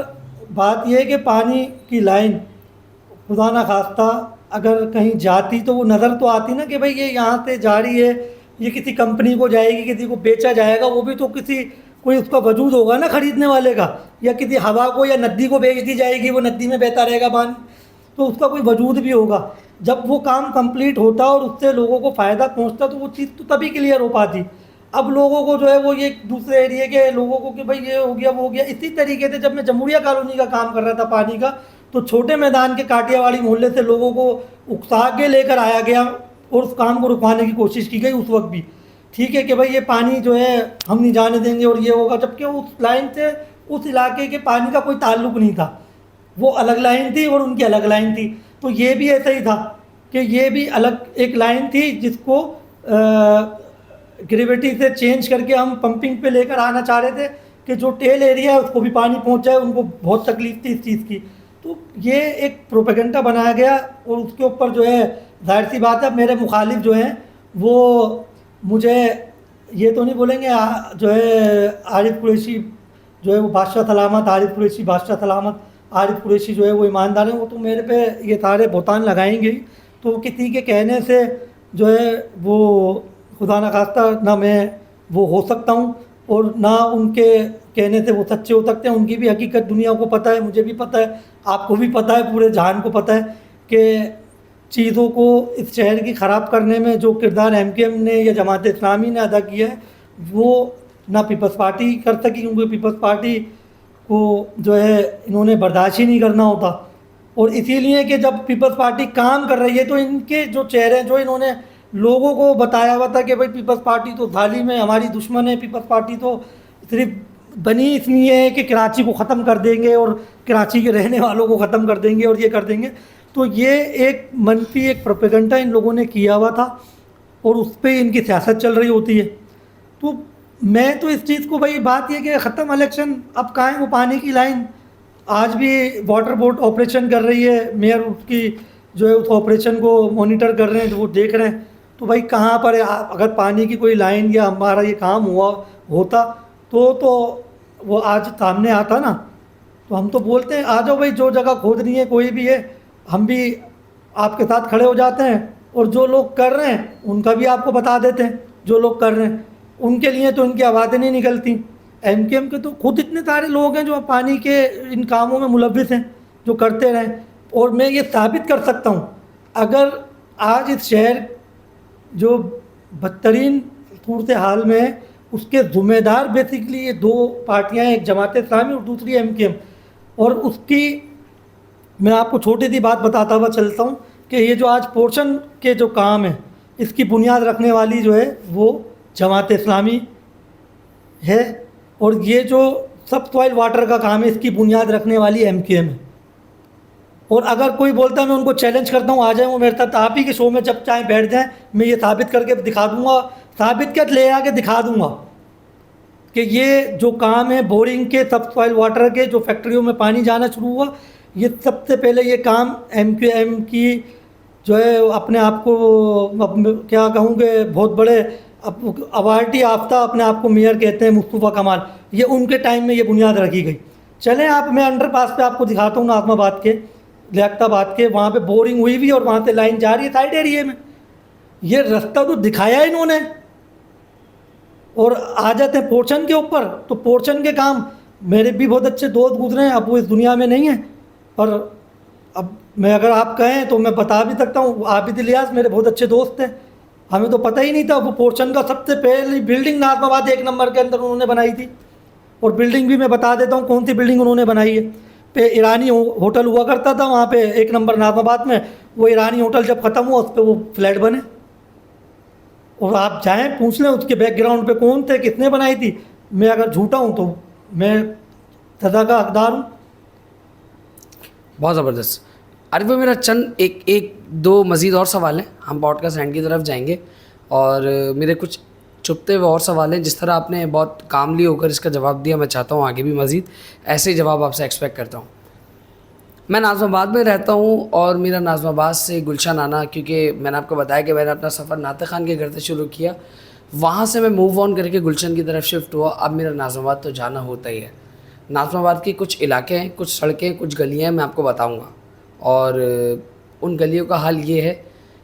बात यह है कि पानी की लाइन खुदा ना खास्ता अगर कहीं जाती तो वो नज़र तो आती ना कि भाई ये यहाँ से जा रही है, ये किसी कंपनी को जाएगी, किसी को बेचा जाएगा, वो भी तो किसी कोई उसका वजूद होगा ना ख़रीदने वाले का, या किसी हवा को या नदी को बेच दी जाएगी, वो नदी में बहता रहेगा पानी, तो उसका कोई वजूद भी होगा। जब वो काम कंप्लीट होता और उससे लोगों को फ़ायदा पहुँचता तो वो चीज़ तो तभी क्लियर हो पाती। अब लोगों को जो है वो ये दूसरे एरिया के लोगों को कि भाई ये हो गया वो हो गया। इसी तरीके से जब मैं जमहूरिया कॉलोनी का काम कर रहा था पानी का, तो छोटे मैदान के काटियावाड़ी मोहल्ले से लोगों को उकसा के लेकर आया गया और उस काम को रुकवाने की कोशिश की गई उस वक्त भी। ठीक है, कि भाई ये पानी जो है हम नहीं जाने देंगे और ये होगा, जबकि उस लाइन से उस इलाके के पानी का कोई ताल्लुक़ नहीं था। वो अलग लाइन थी और उनकी अलग लाइन थी। तो ये भी ऐसा ही था कि ये भी अलग एक लाइन थी जिसको ग्रेविटी से चेंज करके हम पंपिंग पे लेकर आना चाह रहे थे कि जो टेल एरिया है उसको भी पानी पहुंच जाए। उनको बहुत तकलीफ थी इस चीज़ की। तो ये एक प्रोपेगेंडा बनाया गया और उसके ऊपर जो है जाहिर सी बात है मेरे मुखालिफ जो हैं वो मुझे ये तो नहीं बोलेंगे जो है आरिफ कुरैशी जो है वो बादशाह सलामत, आरिफ कुरैशी बादशाह सलामत, आरिफ कुरैशी जो है वो ईमानदार है, वो तो मेरे पे ये सारे बहुतान लगाएंगे। तो वो किसी के कहने से जो है वो खुदा न खास्ता ना मैं वो हो सकता हूँ और ना उनके कहने से वो सच्चे हो सकते हैं। उनकी भी हकीकत दुनिया को पता है, मुझे भी पता है, आपको भी पता है, पूरे जहान को पता है कि चीज़ों को इस शहर की ख़राब करने में जो किरदार एमकेएम ने या जमात इस्लामी ने अदा किया है वो ना पीपल्स पार्टी कर सकी, क्योंकि पीपल्स पार्टी को जो है इन्होंने बर्दाश्त ही नहीं करना होता। और इसीलिए कि जब पीपल्स पार्टी काम कर रही है तो इनके जो चेहरे जो इन्होंने लोगों को बताया हुआ था कि भाई पीपल्स पार्टी तो जालिम है, हमारी दुश्मन है, पीपल्स पार्टी तो सिर्फ बनी इसलिए है कि कराची को ख़त्म कर देंगे और कराची के रहने वालों को ख़त्म कर देंगे और ये कर देंगे। तो ये एक मनफी एक प्रोपेगेंडा इन लोगों ने किया हुआ था और उस पर इनकी सियासत चल रही होती है। तो मैं तो इस चीज़ को भाई बात ये कि ख़त्म इलेक्शन, अब कहाँ है वो पानी की लाइन। आज भी वाटर बोर्ड ऑपरेशन कर रही है, मेयर उसकी जो है उस ऑपरेशन को मॉनिटर कर रहे हैं, वो देख रहे हैं। तो भाई कहाँ पर है, अगर पानी की कोई लाइन या हमारा ये काम होता तो वो आज सामने आता ना। तो हम तो बोलते हैं आ जाओ भाई, जो जगह खोदनी है कोई भी है हम भी आपके साथ खड़े हो जाते हैं, और जो लोग कर रहे हैं उनका भी आपको बता देते हैं। जो लोग कर रहे हैं उनके लिए तो इनकी आवाज़ें नहीं निकलती। एमकेएम के तो खुद इतने सारे लोग हैं जो पानी के इन कामों में मुलव्विस हैं, जो करते रहें। और मैं ये साबित कर सकता हूँ, अगर आज इस शहर जो बदतरीन सूरत हाल में है उसके ज़िम्मेदार बेसिकली ये दो पार्टियाँ हैं, एक जमात इस्लामी और दूसरी एमकेएम। और उसकी मैं आपको छोटी सी बात बताता हुआ चलता हूँ कि ये जो आज पोर्शन के जो काम है इसकी बुनियाद रखने वाली जो है वो जमात इस्लामी है। और ये जो सब सॉइल वाटर का काम है, इसकी बुनियाद रखने वाली MQM है। और अगर कोई बोलता है, मैं उनको चैलेंज करता हूँ, आ जाए वो मेरे साथ, आप ही के शो में जब चाहे बैठ जाएं, मैं ये साबित करके दिखा दूंगा, साबित कर ले आके दिखा दूंगा कि ये जो काम है बोरिंग के, सब सॉइल वाटर के, जो फैक्ट्रियों में पानी जाना शुरू हुआ, ये सबसे पहले ये काम MQM की जो है अपने आप को क्या कहूँगे, बहुत बड़े अवार्डी याफ्ता अपने आप को मेयर कहते हैं, मुस्तफ़ा कमाल, ये उनके टाइम में ये बुनियाद रखी गई। चलें आप, मैं अंडरपास पे आपको दिखाता हूँ नाज़माबाद के, लियाकताबाद के, वहाँ पे बोरिंग हुई भी और वहाँ से लाइन जा रही है साइड एरिए में। ये रास्ता तो दिखाया इन्होंने, और आ जाते हैं पोर्शन के ऊपर। तो पोर्शन के काम, मेरे भी बहुत अच्छे दोस्त गुजरे हैं, अब वो इस दुनिया में नहीं है, पर अब मैं अगर आप कहें तो मैं बता भी सकता हूँ। आबिद इलियास मेरे बहुत अच्छे दोस्त हैं, हमें तो पता ही नहीं था। वो पोर्शन का सबसे पहली बिल्डिंग नाज़माबाद 1 नंबर के अंदर उन्होंने बनाई थी, और बिल्डिंग भी मैं बता देता हूँ कौन सी बिल्डिंग उन्होंने बनाई है। पे ईरानी होटल हुआ करता था वहाँ पे 1 नंबर नाज़माबाद में, वो ईरानी होटल जब ख़त्म हुआ उस पर वो फ्लैट बने, और आप जाएं पूछ लें उसके बैकग्राउंड पे कौन थे, किसने बनाई थी। मैं अगर झूठा हूँ तो मैं सज़ा का हकदार हूँ। बहुत ज़बरदस्त। अरे वो मेरा चंद एक दो मज़ीद और सवाल हैं, हम पॉडकास्ट एंड की तरफ जाएंगे, और मेरे कुछ छुपते हुए और सवाल हैं। जिस तरह आपने बहुत कामली होकर इसका जवाब दिया, मैं चाहता हूँ आगे भी मज़ीद ऐसे ही जवाब आपसे एक्सपेक्ट करता हूँ। मैं नाज़माबाद में रहता हूँ, और मेरा नाज़माबाद से गुलशन आना, क्योंकि मैंने आपको बताया कि मैंने अपना सफ़र नाते खान के घर से शुरू किया, वहाँ से मैं मूव ऑन करके गुलशन की तरफ शिफ्ट हुआ। अब मेरा नाज़माबाद तो जाना होता ही है। नाज़माबाद के कुछ इलाके हैं, कुछ सड़कें, कुछ गलियाँ मैं आपको बताऊँगा, और उन गलियों का हाल ये है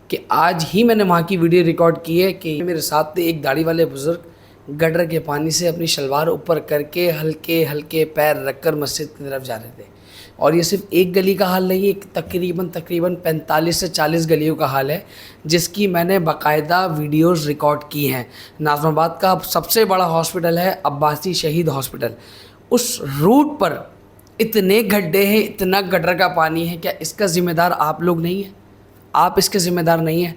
कि आज ही मैंने वहाँ की वीडियो रिकॉर्ड की है कि मेरे साथ थे एक दाढ़ी वाले बुज़ुर्ग, गटर के पानी से अपनी शलवार ऊपर करके हल्के हल्के पैर रखकर मस्जिद की तरफ जा रहे थे। और ये सिर्फ एक गली का हाल नहीं है, तकरीबन 45 से 40 गलियों का हाल है, जिसकी मैंने बाकायदा वीडियोस रिकॉर्ड की हैं। नाज़माबाद का सबसे बड़ा हॉस्पिटल है अब्बासी शहीद हॉस्पिटल, उस रूट पर इतने गड्ढे हैं, इतना गटर का पानी है। क्या इसका ज़िम्मेदार आप लोग नहीं हैं? आप इसके ज़िम्मेदार नहीं हैं?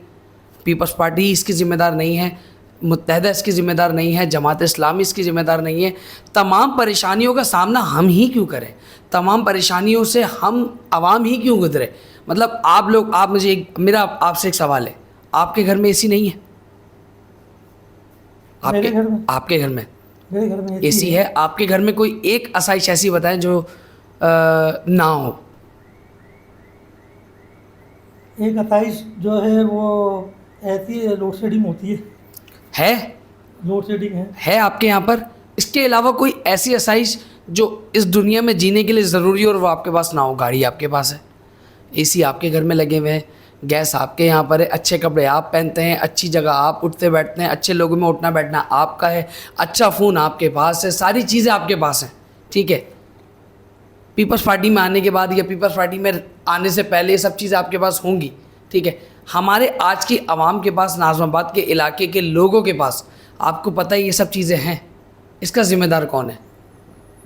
पीपल्स पार्टी इसकी ज़िम्मेदार नहीं है? मुत्तहदा इसकी ज़िम्मेदार नहीं है? जमात इस्लामी इसकी ज़िम्मेदार नहीं है? तमाम परेशानियों का सामना हम ही क्यों करें? तमाम परेशानियों से हम आवाम ही क्यों गुजरे? मतलब आप लोग, आप मुझे मेरा आपसे एक सवाल है, आपके घर में एसी नहीं है? मेरे घर में, आपके घर में मेरे घर में एसी है। आपके घर में कोई एक आसाइश ऐसी बताएं जो ना हो। एक 28 जो है वो ऐसी लोड शेडिंग होती है, लोड शेडिंग है आपके यहाँ पर? इसके अलावा कोई ऐसी आसाइश जो इस दुनिया में जीने के लिए ज़रूरी हो और वो आपके पास ना हो? गाड़ी आपके पास है, एसी आपके घर में लगे हुए हैं, गैस आपके यहाँ पर है, अच्छे कपड़े आप पहनते हैं, अच्छी जगह आप उठते बैठते हैं, अच्छे लोगों में उठना बैठना आपका है, अच्छा फ़ोन आपके पास है, सारी चीज़ें आपके पास हैं, ठीक है। पीपल्स पार्टी में आने के बाद या पीपल्स पार्टी में आने से पहले ये सब चीज़ें आपके पास होंगी, ठीक है। हमारे आज की आवाम के पास, नाज़माबाद के इलाके के लोगों के पास, आपको पता है ये सब चीज़ें हैं, इसका ज़िम्मेदार कौन है?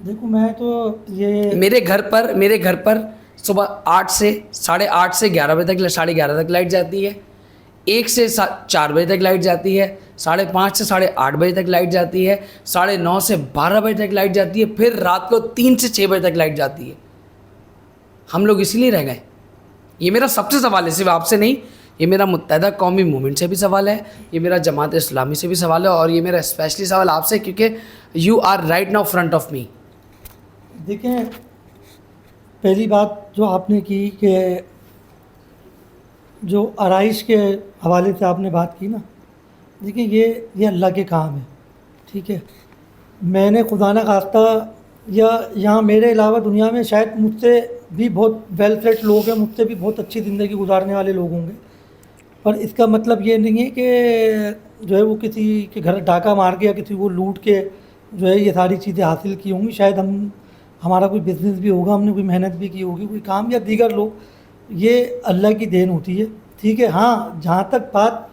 देखो मैं तो ये मेरे घर पर सुबह 8 से 8:30 से 11 बजे तक, 11:30 तक लाइट जाती है, 1 से 4 बजे तक लाइट जाती है, 5:30 से 8:30 बजे तक लाइट जाती है, 9:30 से 12 बजे तक लाइट जाती है, फिर रात को 3 से 6 बजे तक लाइट जाती है। हम लोग इसीलिए रह गए। ये मेरा सबसे सवाल है, सिर्फ आपसे नहीं, ये मेरा मुत्तहदा कौमी मूवमेंट से भी सवाल है, ये मेरा जमात इस्लामी से भी सवाल है, और ये मेरा स्पेशली सवाल आपसे, क्योंकि you are right now front of me. देखें, पहली बात जो आपने की कि जो आराइश के हवाले से आपने बात की ना, देखिए ये अल्लाह के काम है, ठीक है। मैंने खुदा न खास्ता, या यहाँ मेरे अलावा दुनिया में शायद मुझसे भी बहुत वेल सेट लोग हैं, मुझसे भी बहुत अच्छी ज़िंदगी गुजारने वाले लोग होंगे, पर इसका मतलब ये नहीं है कि जो है वो किसी के घर डाका मार के या किसी को लूट के जो है ये सारी चीज़ें हासिल की होंगी। शायद हमारा कोई बिज़नेस भी होगा, हमने कोई मेहनत भी की होगी, कोई काम, या दीगर लोग, ये अल्लाह की देन होती है, ठीक है। हाँ, जहाँ तक बात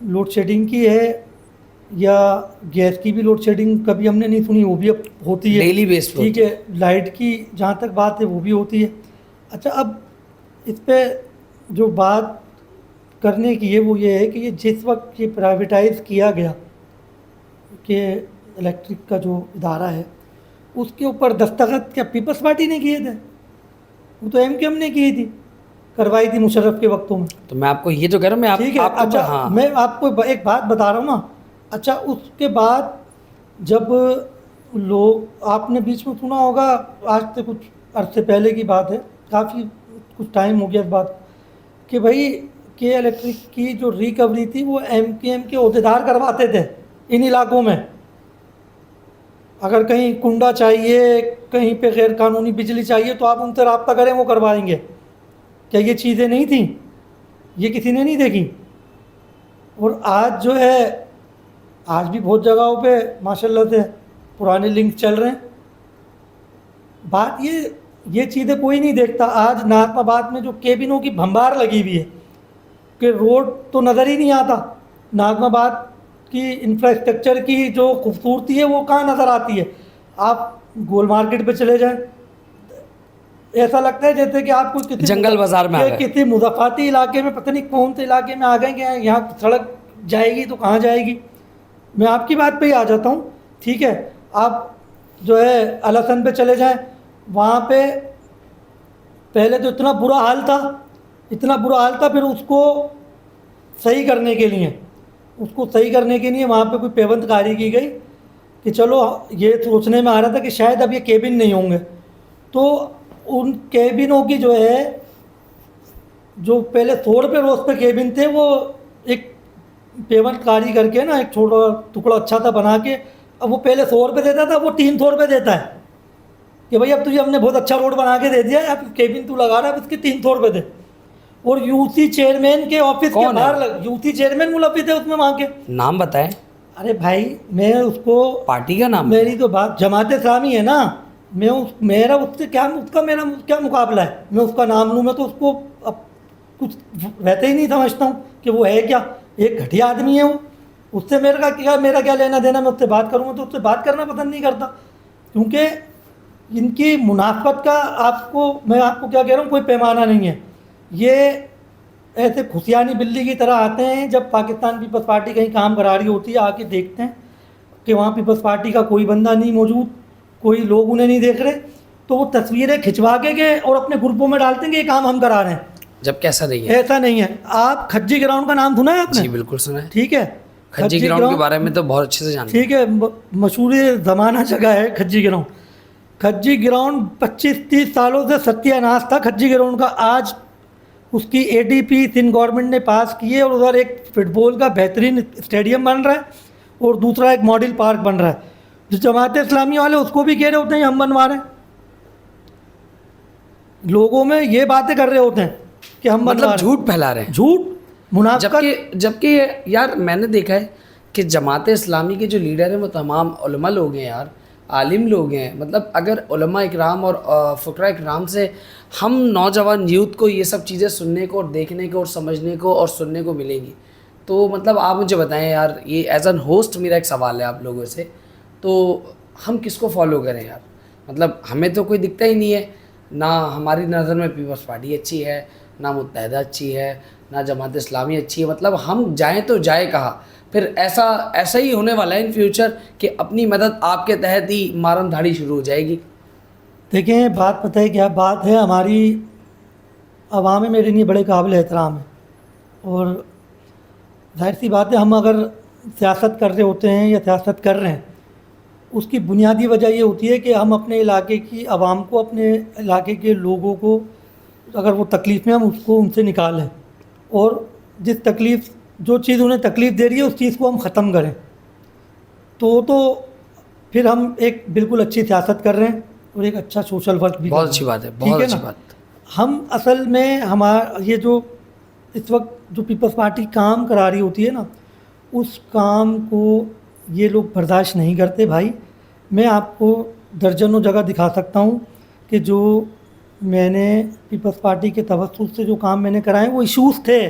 लोड शेडिंग की है, या गैस की भी लोड शेडिंग कभी हमने नहीं सुनी, वो भी अब होती है डेली बेस पे, ठीक है। लाइट की जहाँ तक बात है वो भी होती है। अच्छा, अब इस पे जो बात करने की है वो ये है कि ये जिस वक्त ये प्राइवेटाइज़ किया गया कि इलेक्ट्रिक का जो इदारा है, उसके ऊपर दस्तखत क्या पीपल्स पार्टी ने किए थे? वो तो एमकेएम ने की थी, करवाई थी मुशर्रफ के वक्तों में। तो मैं आपको ये तो कह रहा हूँ, मैं ठीक है, आपको अच्छा हाँ मैं आपको एक बात बता रहा हूँ ना। अच्छा उसके बाद जब लोग, आपने बीच में सुना होगा, आज से कुछ अरसे पहले की बात है, काफ़ी कुछ टाइम हो गया इस बात, कि भाई के इलेक्ट्रिक की जो रिकवरी थी वो एमकेएम के अहदेदार करवाते थे इन इलाकों में। अगर कहीं कुंडा चाहिए, कहीं पे गैर कानूनी बिजली चाहिए, तो आप उनसे रब्ता करें, वो करवाएंगे। क्या ये चीज़ें नहीं थी? ये किसी ने नहीं देखी? और आज जो है, आज भी बहुत जगहों पे माशाल्लाह से पुराने लिंक चल रहे हैं। बात ये चीज़ें कोई नहीं देखता। आज नाजमाबाद में जो केबिनों की भंबार लगी हुई है कि रोड तो नज़र ही नहीं आता, नाजमाबाद की इंफ्रास्ट्रक्चर की जो खूबसूरती है वो कहाँ नज़र आती है? आप गोल मार्केट पे चले जाएं, ऐसा लगता है जैसे कि आप कुछ जंगल बाजार में आ गए। किसी मुज़फ़्फ़राती इलाके में, पता नहीं कौन से इलाके में आ गए कि यहाँ सड़क जाएगी तो कहाँ जाएगी। मैं आपकी बात पे ही आ जाता हूँ, ठीक है। आप जो है अलहसन पे चले जाएं, वहाँ पे पहले तो इतना बुरा हाल था, इतना बुरा हाल था, फिर उसको सही करने के लिए वहाँ पे कोई पेबंदकारी की गई कि चलो, ये सोचने में आ रहा था कि शायद अब ये केबिन नहीं होंगे, तो उन केबिनों की जो है, जो पहले 100 रुपये रोज़ पे केबिन थे, वो एक पेबंदकारी करके ना, एक छोटा टुकड़ा अच्छा सा बना के, अब वो पहले 100 रुपये देता था, वो 300 रुपये देता है कि भाई अब तुझे हमने बहुत अच्छा रोड बना के दे दिया है, अब केबिन तू लगा रहा है, अब उसके 300 रुपये दे। और यूसी चेयरमैन के ऑफिस के बाहर यूसी चेयरमैन मुलव्विस है उसमें, वहाँ के नाम बताएं। अरे भाई, मैं उसको, पार्टी का नाम? मेरी तो बात जमात इस्लामी है ना, मैं मेरा उससे क्या, उसका मेरा क्या मुकाबला है? मैं उसका नाम लूँ? मैं तो उसको अब कुछ वैसे ही नहीं समझता हूँ कि वो है क्या, एक घटिया आदमी है वो। उससे मेरा क्या लेना देना? मैं उससे बात करूँगा तो उससे बात करना पसंद नहीं करता, क्योंकि इनकी मुनाफत का, मैं आपको क्या कह रहा हूँ, कोई पैमाना नहीं है। ये ऐसे खुशियानी बिल्ली की तरह आते हैं, जब पाकिस्तान पीपल्स पार्टी कहीं काम करा रही होती है, आके देखते हैं कि वहाँ पीपल्स पार्टी का कोई बंदा नहीं मौजूद, कोई लोग उन्हें नहीं देख रहे, तो वो तस्वीरें खिंचवा के और अपने ग्रुपों में डालते हैं कि ये काम हम करा रहे हैं, जबकि ऐसा नहीं है। ऐसा नहीं है। आप खज्जी ग्राउंड का नाम सुना है आपने? जी बिल्कुल सुना है। ठीक है, खज्जी ग्राउंड के बारे में तो बहुत अच्छे से जानते हैं। ठीक है, मशहूर ज़माना जगह है खज्जी ग्राउंड। खज्जी ग्राउंड 25-30 सालों से सत्यानाश था खज्जी ग्राउंड का। आज उसकी एडीपी सिंध गवर्नमेंट ने पास की है, और उधर एक फुटबॉल का बेहतरीन स्टेडियम बन रहा है, और दूसरा एक मॉडल पार्क बन रहा है। जो जमात इस्लामी वाले उसको भी कह रहे होते हैं हम बनवा रहे हैं, लोगों में ये बातें कर रहे होते हैं कि हम मतलब झूठ फैला रहे हैं, झूठ मुनाफिकत। जबकि यार मैंने देखा है कि जमात इस्लामी के जो लीडर हैं वो तमाम उलमा लोग हैं यार, आलिम लोग हैं। मतलब अगर उलमा इकराम और फ़ुक़रा इकराम से हम नौजवान यूथ को ये सब चीज़ें सुनने को और देखने को और समझने को और सुनने को मिलेंगी, तो मतलब आप मुझे बताएं यार, ये एज एन होस्ट मेरा एक सवाल है आप लोगों से, तो हम किसको फॉलो करें यार? मतलब हमें तो कोई दिखता ही नहीं है, ना हमारी नज़र में पीपल्स पार्टी अच्छी है, ना मुत्तहिदा अच्छी है, ना जमात इस्लामी अच्छी है। मतलब हम जाएं तो जाए कहाँ? फिर ऐसा ही होने वाला है इन फ्यूचर कि अपनी मदद आपके तहत ही मारम धाड़ी शुरू हो जाएगी। देखें, बात पता है क्या बात है, हमारी अवाम में मेरे लिए बड़े काबिल एहतराम है, और जाहिर सी बात है, हम अगर सियासत कर रहे होते हैं या सियासत कर रहे हैं, उसकी बुनियादी वजह ये होती है कि हम अपने इलाके की आवाम को, अपने इलाके के लोगों को, अगर वो तकलीफ़ में, हम उसको उनसे निकालें, और जो चीज़ उन्हें तकलीफ़ दे रही है उस चीज़ को हम ख़त्म करें, तो फिर हम एक बिल्कुल अच्छी सियासत कर रहे हैं और एक अच्छा सोशल वर्क भी। बहुत अच्छी बात है, बहुत अच्छी बात। हम असल में हमारा ये जो इस वक्त जो पीपल्स पार्टी काम करा रही होती है ना, उस काम को ये लोग बर्दाश्त नहीं करते भाई। मैं आपको दर्जनों जगह दिखा सकता हूँ कि जो मैंने पीपल्स पार्टी के तवज्जुह से जो काम मैंने कराए, वो इश्यूज़ थे।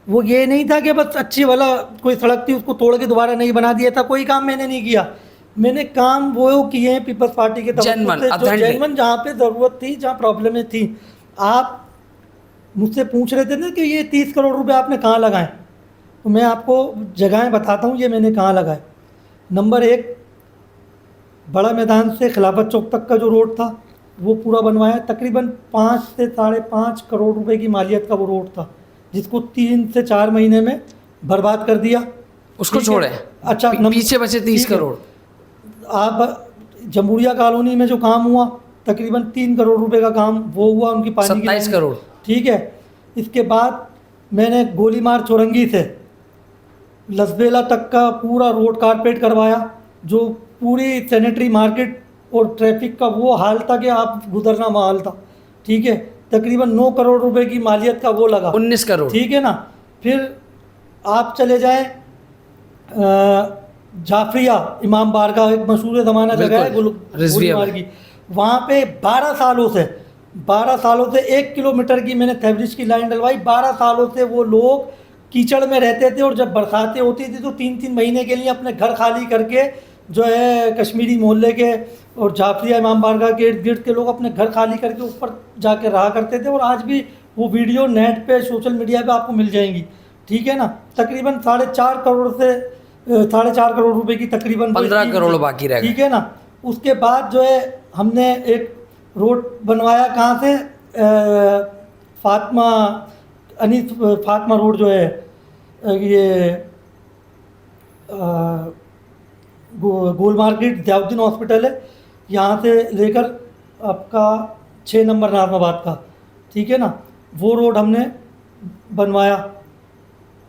वो ये नहीं था कि बस अच्छी वाला कोई सड़क थी उसको तोड़ के दोबारा नहीं बना दिया था, कोई काम मैंने नहीं किया। मैंने काम वो किए हैं पीपल्स पार्टी के तवज्जुह से, जो जेन्युइन, जहाँ पे ज़रूरत थी, जहाँ प्रॉब्लमें थी। आप मुझसे पूछ रहे थे ना कि ये 30 करोड़ रुपए आपने कहाँ लगाए, तो मैं आपको जगहें बताता हूँ ये मैंने कहाँ लगाए। नंबर 1, बड़ा मैदान से खिलाफत चौक तक का जो रोड था वो पूरा बनवाया। तकरीबन 5 से 5.5 करोड़ रुपए की मालियत का वो रोड था, जिसको 3 से 4 महीने में बर्बाद कर दिया। उसको ठीक है? छोड़े। अच्छा, पीछे बचे 30 ठीक है। करोड़। आप जमहूरिया कॉलोनी में जो काम हुआ तकरीबन 3 करोड़ रुपए का काम वो हुआ, उनकी पानी की 27 लाइन। करोड़। ठीक है। इसके बाद मैंने गोलीमार चौरंगी से लसबेला तक का पूरा रोड कारपेट करवाया, जो पूरी सैनिटरी मार्केट और ट्रैफिक का वो हाल था कि आप गुजरना महाल था। ठीक है। तकरीबन 9 करोड़ रुपए की मालियत का वो लगा। 19 करोड़। ठीक है ना। फिर आप चले जाएं जाफरिया इमाम बारगाह, एक मशहूर ज़माना जगह है रिजविया गोलीमार की। वहाँ पे 12 सालों से 1 किलोमीटर की मैंने फेब्रिज की लाइन डलवाई। 12 सालों से वो लोग कीचड़ में रहते थे, और जब बरसातें होती थी तो 3-3 महीने के लिए अपने घर खाली करके जो है कश्मीरी मोहल्ले के और जाफरिया इमाम बारगाह के इर्द गिर्द के लोग अपने घर खाली करके ऊपर जाके रहा करते थे। और आज भी वो वीडियो नेट पे सोशल मीडिया पे आपको मिल जाएंगी। ठीक है ना। तकरीबन 4.5 करोड़ से 4.5 करोड़ रुपए की तकरीबन 15 करोड़ बाकी रह गए। ठीक है ना। उसके बाद जो है हमने एक रोड बनवाया, कहाँ से फातिमा रोड जो है ये गोल मार्केट जयाउद्दीन हॉस्पिटल है, यहाँ से लेकर आपका 6 नंबर नाजमाबाद का। ठीक है ना। वो रोड हमने बनवाया।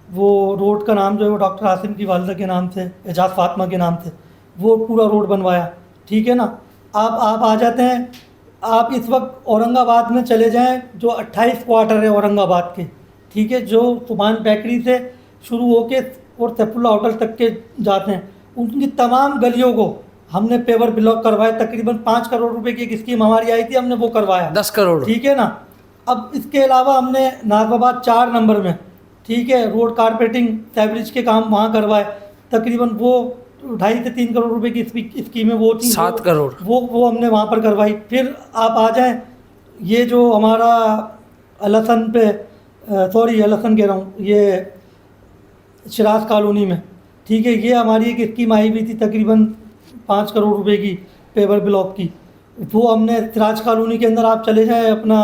वो रोड का नाम जो है वो डॉक्टर आसिम की वालदा के नाम से, एजाज फातिमा के नाम से वो पूरा रोड बनवाया। ठीक है ना। आप आ जाते हैं, आप इस वक्त औरंगाबाद में चले जाएं, जो 28 क्वार्टर है औरंगाबाद के। ठीक है। जो सुभान बेकरी से शुरू होके और सैफुल्ला होटल तक के जाते हैं, उनकी तमाम गलियों को हमने पेवर ब्लॉक करवाए। तकरीबन 5 करोड़ रुपए की एक स्कीम हमारी आई थी, हमने वो करवाया। 10 करोड़। ठीक है ना। अब इसके अलावा हमने नाजमाबाद 4 नंबर में, ठीक है, रोड कारपेटिंग फेब्रिज के काम वहाँ करवाए। तकरीबन वो 2.5 से 3 करोड़ रुपए की स्कीमें वो थी, 7 करोड़ वो हमने वहाँ पर करवाई। फिर आप आ जाएं, ये जो हमारा अलहसन पे अलहसन कह रहा हूँ, ये शिराज कॉलोनी में, ठीक है, ये हमारी एक स्कीम आई हुई थी तकरीबन 5 करोड़ रुपए की पेवर ब्लॉक की। वो हमने सिराज कॉलोनी के अंदर आप चले जाएं अपना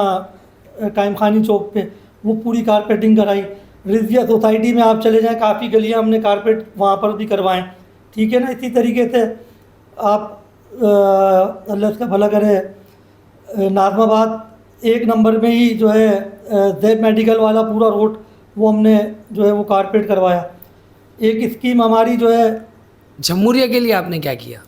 कायम खानी चौक पे, वो पूरी कारपेटिंग कराई। रिजविया सोसाइटी में आप चले जाएं, काफ़ी गलियां हमने कारपेट वहाँ पर भी करवाएं। ठीक है ना। इसी तरीके से आप अल्लाह इसका भला करे, नाजमाबाद 1 नंबर में ही जो है जैब मेडिकल वाला पूरा रोड वो हमने जो है वो कारपेट करवाया। एक स्कीम हमारी जो है जमहूरिया के लिए आपने क्या किया?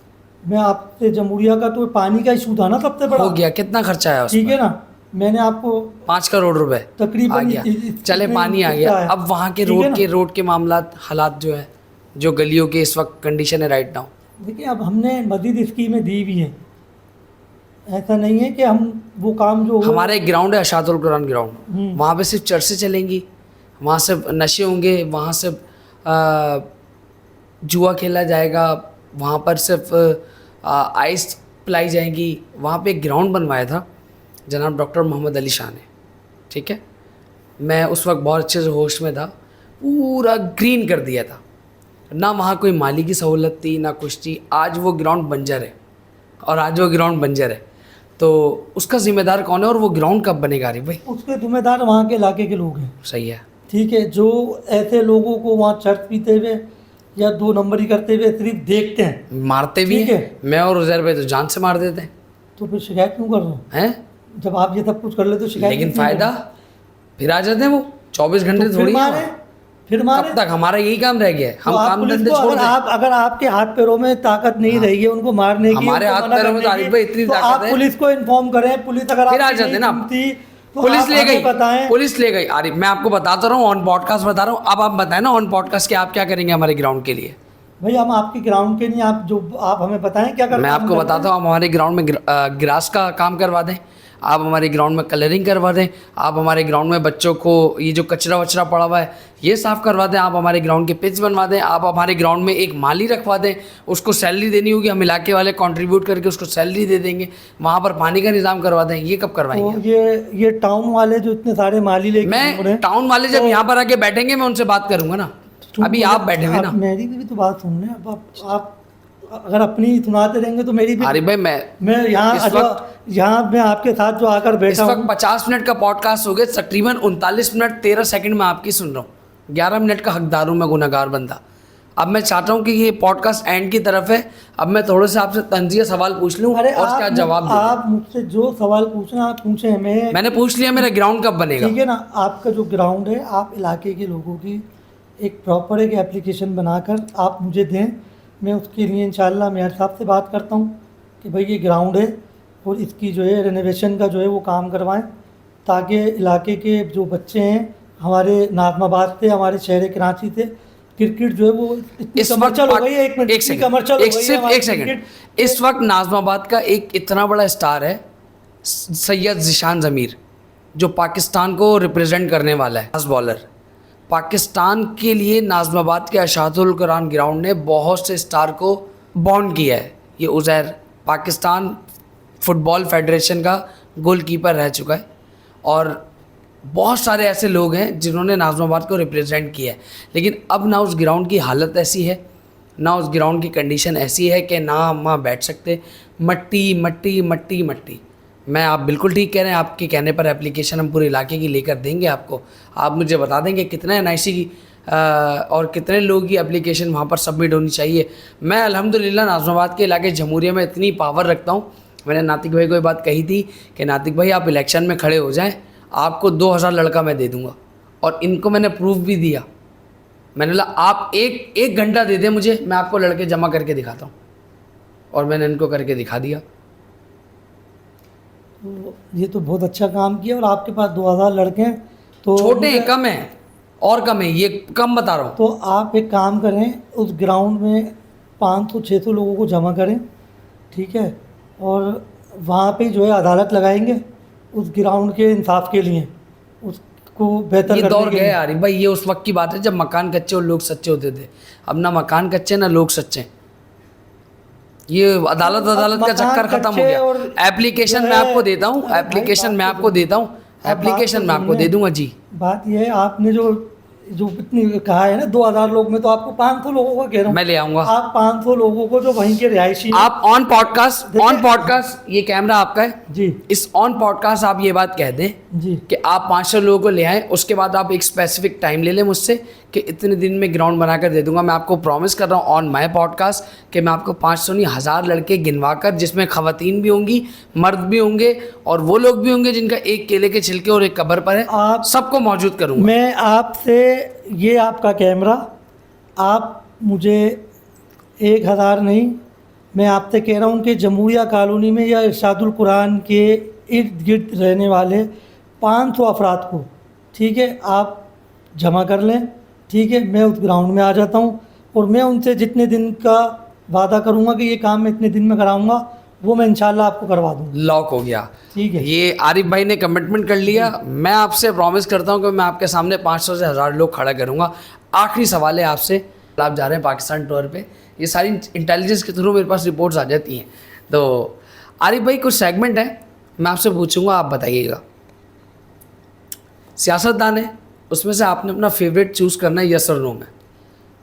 मैं आपसे जमहूरिया का तो पानी का इशू था ना सबसे बड़ा, हो गया। कितना खर्चा आया उसमें? ठीक है ना। मैंने आपको 5 करोड़ रुपए तकरीबन आ गया। चले पानी आ गया। अब वहाँ के रोड के मामलात हालात जो है, जो गलियों के इस वक्त कंडीशन है राइट नाउ, देखिए अब हमने मजीद स्कीमें दी भी हैं, ऐसा नहीं है कि हम वो काम जो हमारा एक ग्राउंड है अशादुल कुरान ग्राउंड, वहाँ पे सिर्फ चर्चे चलेंगी, वहाँ से नशे होंगे, वहाँ से जुआ खेला जाएगा, वहाँ पर सिर्फ आइस पिलाई जाएंगी। वहाँ पे एक ग्राउंड बनवाया था जनाब डॉक्टर मोहम्मद अली शाह ने। ठीक है। मैं उस वक्त बहुत अच्छे से होश में था। पूरा ग्रीन कर दिया था, ना वहाँ कोई माली की सहूलत थी ना कुछ थी। आज वो ग्राउंड बंजर है, तो उसका जिम्मेदार कौन है और वो ग्राउंड कब बनेगा? अरे भाई उसके जिम्मेदार वहाँ के इलाके के लोग हैं। सही है। ठीक है। जो ऐसे लोगों को वहाँ चर्च पीते हुए या 2 नंबरी करते हुए सिर्फ देखते हैं, मारते भी ठीक हैं। है। मैं और उजैर भाई तो जान से मार देते हैं। तो फिर शिकायत क्यों कर रहे हो? हैं? जब आप ये सब कुछ कर ले तो शिकायत लेकिन क्यों फायदा फिर आ जाते हैं वो 24 घंटे तो थोड़ी फिर मारे कब तक? हमारा यही काम रह गया है। हम तो आप काम पुलिस धंधे को छोड़ दें। अगर आपके हाथ पैरों में ताकत नहीं रही है उनको मारने की, हमारे उनको हाथ मना पैरों में करने तारीफ की, भाई इतनी तो ताकत आप है। पुलिस को इन्फॉर्म करें। पुलिस अगर फिर आ आपकी जाते नहीं ना। सुनती तो पुलिस आप ले हमें गई, बताएं। पुलिस ले गई। अरे मैं आपको बताता रहा हूँ ऑन पॉडकास्ट बता रहा हूँ। अब आप बताएं ना ऑन पॉडकास्ट कि आप क्या करेंगे हमारे ग्राउंड के लिए। भाई हम आपके ग्राउंड के नहीं, आप हमें बताएं क्या करना मैं है। आपको बताता हूँ। आप हमारे ग्राउंड में ग्रास का काम करवा दें, आप हमारे ग्राउंड में कलरिंग करवा दें, आप हमारे ग्राउंड में बच्चों को ये जो कचरा वचरा पड़ा हुआ है ये साफ़ करवा दें, आप हमारे ग्राउंड के पिच बनवा दें, आप हमारे ग्राउंड में एक माली रखवा दें, उसको सैलरी देनी होगी, हम इलाके वाले कंट्रीब्यूट करके उसको सैलरी दे देंगे, वहाँ पर पानी का निज़ाम करवा दें। ये कब करवाएंगे? तो ये टाउन वाले जो इतने सारे माली लेके घूम रहे मैं हैं, टाउन वाले जब यहाँ पर आके बैठेंगे मैं उनसे बात करूँगा ना। अभी आप बैठे हुए ना। मेरी भी तो बात सुन रहे हैं। अब आप अगर अपनी सुनाते रहेंगे तो मेरी भी, आरिफ भाई मैं यहाँ मैं आपके साथ जो आकर इस बैठा वक्त हूँ, 50 मिनट का पॉडकास्ट हो गया, तकरीबन 39 मिनट 13 सेकंड में आपकी सुन रहा हूँ। 11 मिनट का हकदार हूँ मैं, गुनहगार बंदा। अब मैं चाहता हूँ कि ये पॉडकास्ट एंड की तरफ है, अब मैं थोड़े से आपसे तंजिया सवाल पूछ लूँ और उसका जवाब दे। आप मुझसे जो सवाल पूछना आप पूछे हमें। मैंने पूछ लिया, मेरा ग्राउंड कब बनेगा? ठीक है ना, आपका जो ग्राउंड है, आप इलाके के लोगों की एक प्रॉपर एक एप्लीकेशन बनाकर आप मुझे दें, मैं उसके लिए इंशाल्लाह मेयर साहब से बात करता हूँ कि भाई ये ग्राउंड है और इसकी जो है रेनोवेशन का जो है वो काम करवाएं, ताकि इलाके के जो बच्चे हैं हमारे नाज़माबाद से, हमारे शहर कराची से, क्रिकेट जो है वो इतनी कमर्शियल हो गई है। एक मिनट, एक सेकंड, एक सेकंड। इस वक्त नाज़माबाद का एक इतना बड़ा स्टार है सैयद ज़ीशान ज़मीर, जो पाकिस्तान को रिप्रेजेंट करने वाला है, फास्ट बॉलर। पाकिस्तान के लिए नाज़माबाद के अशातुल कुरान ग्राउंड ने बहुत से स्टार को बॉन्ड किया है। ये उज़ैर पाकिस्तान फुटबॉल फेडरेशन का गोलकीपर रह चुका है और बहुत सारे ऐसे लोग हैं जिन्होंने नाज़माबाद को रिप्रेजेंट किया है। लेकिन अब ना उस ग्राउंड की हालत ऐसी है, ना उस ग्राउंड की कंडीशन ऐसी है कि ना हम वहाँ बैठ सकते। मट्टी मट्टी मट्टी मट्टी। मैं, आप बिल्कुल ठीक कह रहे हैं, आपके कहने पर एप्लीकेशन हम पूरे इलाके की लेकर देंगे आपको। आप मुझे बता देंगे कितने NIC की और कितने लोगों की एप्लीकेशन वहाँ पर सबमिट होनी चाहिए। मैं अल्हम्दुलिल्लाह नाज़माबाद के इलाके जमहूरिया में इतनी पावर रखता हूँ। मैंने नातिक भाई को ये बात कही थी कि नातिक भाई आप इलेक्शन में खड़े हो जाएं, आपको 2000 लड़का मैं दे दूँगा। और इनको मैंने प्रूफ भी दिया। मैंने बोला आप एक घंटा दे दें मुझे, मैं आपको लड़के जमा करके दिखाता हूँ। और मैंने इनको करके दिखा दिया। तो ये तो बहुत अच्छा काम किया। और आपके पास 2000 लड़के हैं तो छोटे हैं, कम हैं और कम है, ये कम बता रहा हूँ। तो आप एक काम करें, उस ग्राउंड में 500-600 लोगों को जमा करें, ठीक है, और वहाँ पे जो है अदालत लगाएंगे उस ग्राउंड के इंसाफ के लिए, उसको बेहतर ये करने दौर के गए लिए। आरिफ भाई, ये उस वक्त की बात है जब मकान कच्चे और लोग सच्चे होते थे। अब ना मकान कच्चे ना लोग सच्चे। ये अदालत का चक्कर खत्म हो गया। एप्लीकेशन मैं आपको देता हूँ, एप्लीकेशन मैं आपको देता हूँ, एप्लीकेशन मैं आपको दे दूंगा जी। बात यह है, आपने जो इतनी कहा है ना 2000 लोग में, तो आपको 500 लोगों का कह रहा हूँ, मैं ले आऊँगा। आप 500 लोगों को जो वहीं के रिहायशी, आप ऑन पॉडकास्ट ये कैमरा आपका है जी, इस ऑन पॉडकास्ट आप ये बात कह दें जी, कि आप 500 लोगों को ले आएँ। उसके बाद आप एक स्पेसिफिक टाइम ले लें मुझसे कि इतने दिन में ग्राउंड बनाकर दे दूंगा। मैं आपको प्रॉमिस कर रहा हूँ ऑन माय पॉडकास्ट कि मैं आपको 500 नहीं 1000 लड़के गिनवा कर, जिसमें ख़वातीन भी होंगी, मर्द भी होंगे और वो लोग भी होंगे जिनका एक केले के छिलके और एक कब्र पर है, आप सबको मौजूद करूँगा। मैं आपसे, ये आपका कैमरा, आप मुझे 1000 नहीं, मैं आपसे कह रहा हूँ कि जमहूरिया कॉलोनी में या इरशादुल कुरान के इर्द गिर्द रहने वाले 500 अफराद को, ठीक है, आप जमा कर लें, ठीक है। मैं उस ग्राउंड में आ जाता हूँ और मैं उनसे जितने दिन का वादा करूँगा कि ये काम मैं इतने दिन में कराऊँगा, वो मैं इंशाल्लाह आपको करवा दूँगा। लॉक हो गया, ठीक है। ये आरिफ भाई ने कमिटमेंट कर लिया। मैं आपसे प्रॉमिस करता हूँ कि मैं आपके सामने 500 से 1000 लोग खड़ा करूँगा। आखिरी सवाल है आपसे, आप जा रहे हैं पाकिस्तान टूर पे, ये सारी इंटेलिजेंस के थ्रू मेरे पास रिपोर्ट्स आ जाती हैं। तो आरिफ भाई कुछ सेगमेंट है मैं आपसे पूछूंगा, आप बताइएगा। सियासतदान है, उसमें से आपने अपना फेवरेट चूज़ करना है, यस और नो में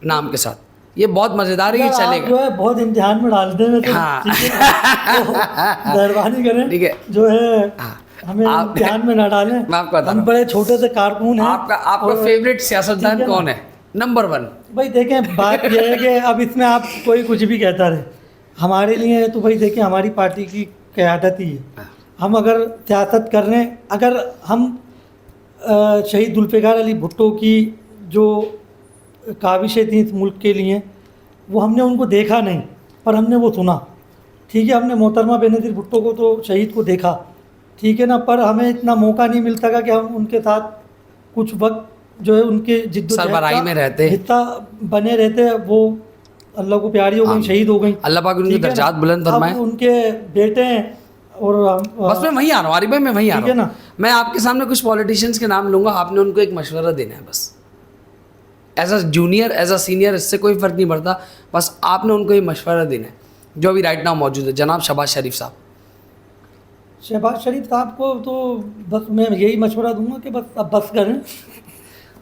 नाम के साथ। ये बहुत मज़ेदार है, ये चलेगा। जो है बहुत इम्तिहान में डालते हैं, तो हाँ। ठीक है, तो मेहरबानी करें, ठीक है, जो है हाँ। हमें इम्तिहान में ना डालें। मैं आपको बता रहा हम हूँ, बड़े छोटे से कारकुन हैं। आपका फेवरेट सियासतदान ठीक है ना? कौन है नंबर 1? भाई देखें, बात यह है कि अब इसमें आप कोई कुछ भी कहता रहे, हमारे लिए तो भाई देखिए हमारी पार्टी की क़यादत ही है। हम अगर सियासत कर रहे हैं, अगर हम शहीद जुल्फ़िकार अली भुट्टो की जो काविशें थी इस मुल्क के लिए, वो हमने उनको देखा नहीं पर हमने वो सुना, ठीक है। हमने मोहतरमा बेनज़ीर भुट्टो को तो शहीद को देखा, ठीक है ना, पर हमें इतना मौका नहीं मिलता कि हम उनके साथ कुछ वक्त जो है उनके सरबराही में रहते, हिस्सा बने रहते। वो अल्लाह को प्यारी हो गई, शहीद हो गई, अल्लाह पाक उनके दर्जात बुलंद फरमाए। अब उनके बेटे हैं और बस मैं वहीं आ रहा हूँ आरिफ भाई, मैं वहीं आ रहा हूँ ना। मैं आपके सामने कुछ पॉलिटिशियंस के नाम लूँगा, आपने उनको एक मशवरा देना है बस। As a junior, as a senior, इससे कोई फ़र्क नहीं पड़ता, बस आपने उनको ये मशवरा देना है जो अभी राइट नाउ मौजूद है, जनाब शहबाज शरीफ साहब। शहबाज शरीफ साहब को तो बस मैं यही मशवरा दूंगा कि बस अब बस करें।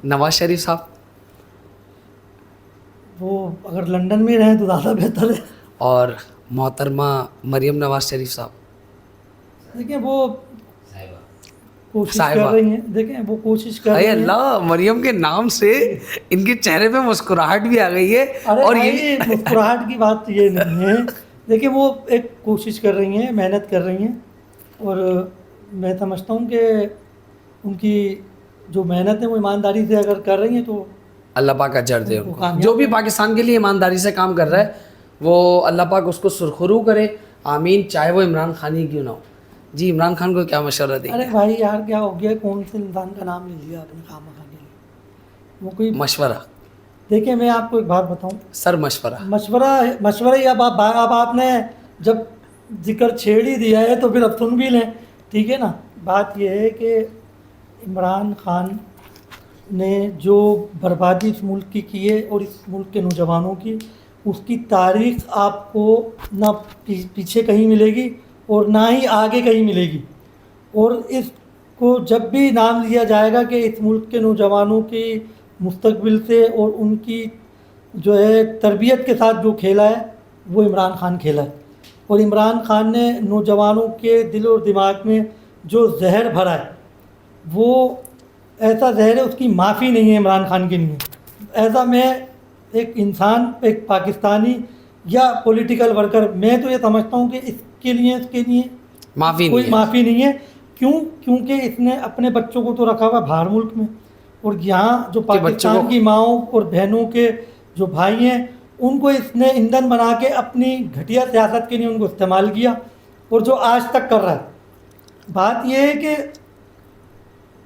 नवाज शरीफ साहब, वो अगर लंदन में रहें तो ज़्यादा बेहतर है। और मोहतरमा मरियम नवाज शरीफ साहब। देखिए वो कोशिश साहिबा। कर रही हैं, देखें वो कोशिश कर अरे रही हैं। अल्लाह, मरियम के नाम से इनके चेहरे पे मुस्कुराहट भी आ गई है। अरे और भाई ये मुस्कुराहट की बात ये नहीं है। देखिए वो एक कोशिश कर रही हैं, मेहनत कर रही हैं, और मैं समझता हूँ कि उनकी जो मेहनत है वो ईमानदारी से अगर कर रही हैं तो अल्लाह पाक अजर दे वो उनको। कामयाब जो भी पाकिस्तान के लिए ईमानदारी से काम कर रहा है वो अल्लाह पाक उसको सुरखरू करे, आमीन, चाहे वो इमरान खान ही क्यों ना हो। जी, इमरान खान को क्या मशवरा अरे देंगे? भाई यार क्या हो गया, कौन से इंसान का नाम ले लिया आपने खामखा के लिए, वो कोई। मशवरा देखिए मैं आपको एक बात बताऊं, सर, मशवरा। मशवरा ही अब आपने जब जिक्र छेड़ ही दिया है तो फिर अब सुन भी लें, ठीक है ना। बात यह है कि इमरान खान ने जो बर्बादी इस मुल्क की है और इस मुल्क के नौजवानों की, उसकी तारीख आपको ना पीछे कहीं मिलेगी और ना ही आगे कहीं मिलेगी। और इसको जब भी नाम लिया जाएगा कि इस मुल्क के नौजवानों की मुस्तकबिल से और उनकी जो है तरबियत के साथ जो खेला है वो इमरान खान खेला है। और इमरान खान ने नौजवानों के दिल और दिमाग में जो जहर भरा है वो ऐसा जहर है, उसकी माफ़ी नहीं है इमरान खान के लिए। ऐसा मैं एक इंसान, एक पाकिस्तानी या पॉलिटिकल वर्कर, मैं तो ये समझता हूँ कि इसके लिए माफ़ी कोई नहीं है। माफ़ी नहीं है। क्यों? क्योंकि इसने अपने बच्चों को तो रखा हुआ बाहर मुल्क में, और यहाँ जो बच्चों पाकिस्तान को- की माओं और बहनों के जो भाई हैं उनको इसने ईंधन बना के अपनी घटिया सियासत के लिए उनको इस्तेमाल किया, और जो आज तक कर रहा है। बात यह है कि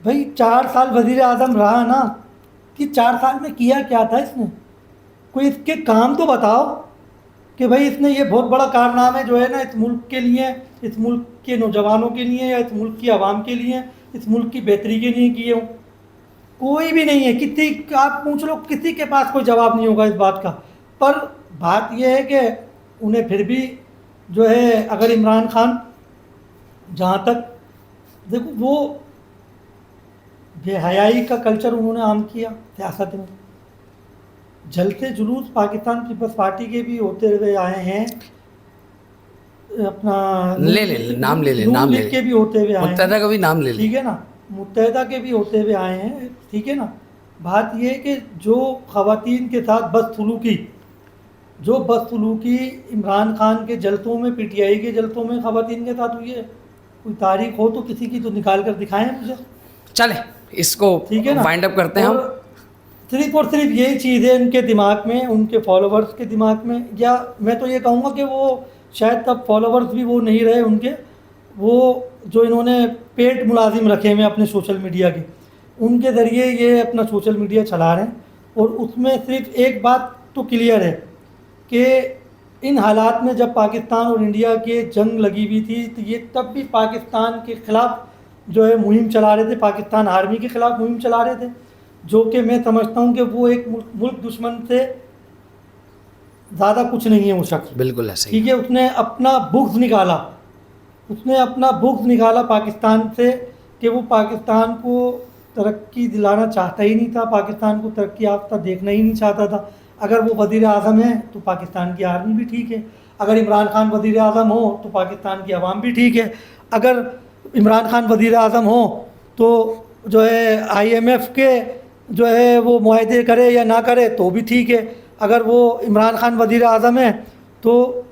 भाई 4 साल वज़ीर आज़म रहा ना, कि 4 साल में किया क्या था इसने? कोई इसके काम तो बताओ कि भाई इसने ये बहुत बड़ा कारनामे जो है ना इस मुल्क के लिए, इस मुल्क के नौजवानों के लिए या इस मुल्क की आवाम के लिए, इस मुल्क की बेहतरी के लिए किए हो। कोई भी नहीं है। किसी आप पूछ लो, किसी के पास कोई जवाब नहीं होगा इस बात का। पर बात यह है कि उन्हें फिर भी जो है, अगर इमरान खान, जहाँ तक देखो वो बेहयाई का कल्चर उन्होंने आम किया सियासत में। जलते जुलूस पाकिस्तान पीपल्स पार्टी के भी होते हुए आए हैं, अपना नाम ले ले, नून नाम ले लीग ले। के भी होते हुए आए हैं, मुत्तहदा का भी नाम ले ले। ठीक है ना, मुत्तहदा के भी होते हुए आए हैं, ठीक है ना। बात ये है कि जो ख़वातीन के साथ बदसलूकी इमरान खान के जलसों में, पीटीआई के जलसों में ख़वातीन के साथ हुई है, कोई तारीख हो तो किसी की तो निकाल कर दिखाएं मुझे। चले, इसको ठीक है ना, वाइंड अप करते हैं हम। सिर्फ और सिर्फ यही चीज़ है उनके दिमाग में, उनके फॉलोवर्स के दिमाग में, या मैं तो ये कहूँगा कि वो शायद तब फॉलोवर्स भी वो नहीं रहे उनके, वो जो इन्होंने पेड मुलाजिम रखे हुए अपने सोशल मीडिया के, उनके ज़रिए ये अपना सोशल मीडिया चला रहे हैं। और उसमें सिर्फ एक बात तो क्लियर है कि इन हालात में जब पाकिस्तान और इंडिया के जंग लगी हुई थी तो ये तब भी पाकिस्तान के ख़िलाफ़ जो है मुहिम चला रहे थे, पाकिस्तान आर्मी के ख़िलाफ़ मुहिम चला रहे थे, जो कि मैं समझता हूँ कि वो एक मुल्क दुश्मन से ज़्यादा कुछ नहीं है वो शख्स। बिल्कुल ऐसे ही। ठीक है, उसने अपना बुग़्ज़ निकाला पाकिस्तान से, कि वो पाकिस्तान को तरक्की दिलाना चाहता ही नहीं था, पाकिस्तान को तरक्की याफ्ता देखना ही नहीं चाहता था। अगर वो वज़ीर आज़म है तो पाकिस्तान की आर्मी भी ठीक है, अगर इमरान खान वज़ीर आज़म हो तो पाकिस्तान की आवाम भी ठीक है, अगर इमरान खान वज़ीर आज़म हो तो जो है IMF के जो है वो मुआहदे करे या ना करे तो भी ठीक है, अगर वो इमरान खान वज़ीर आज़म है तो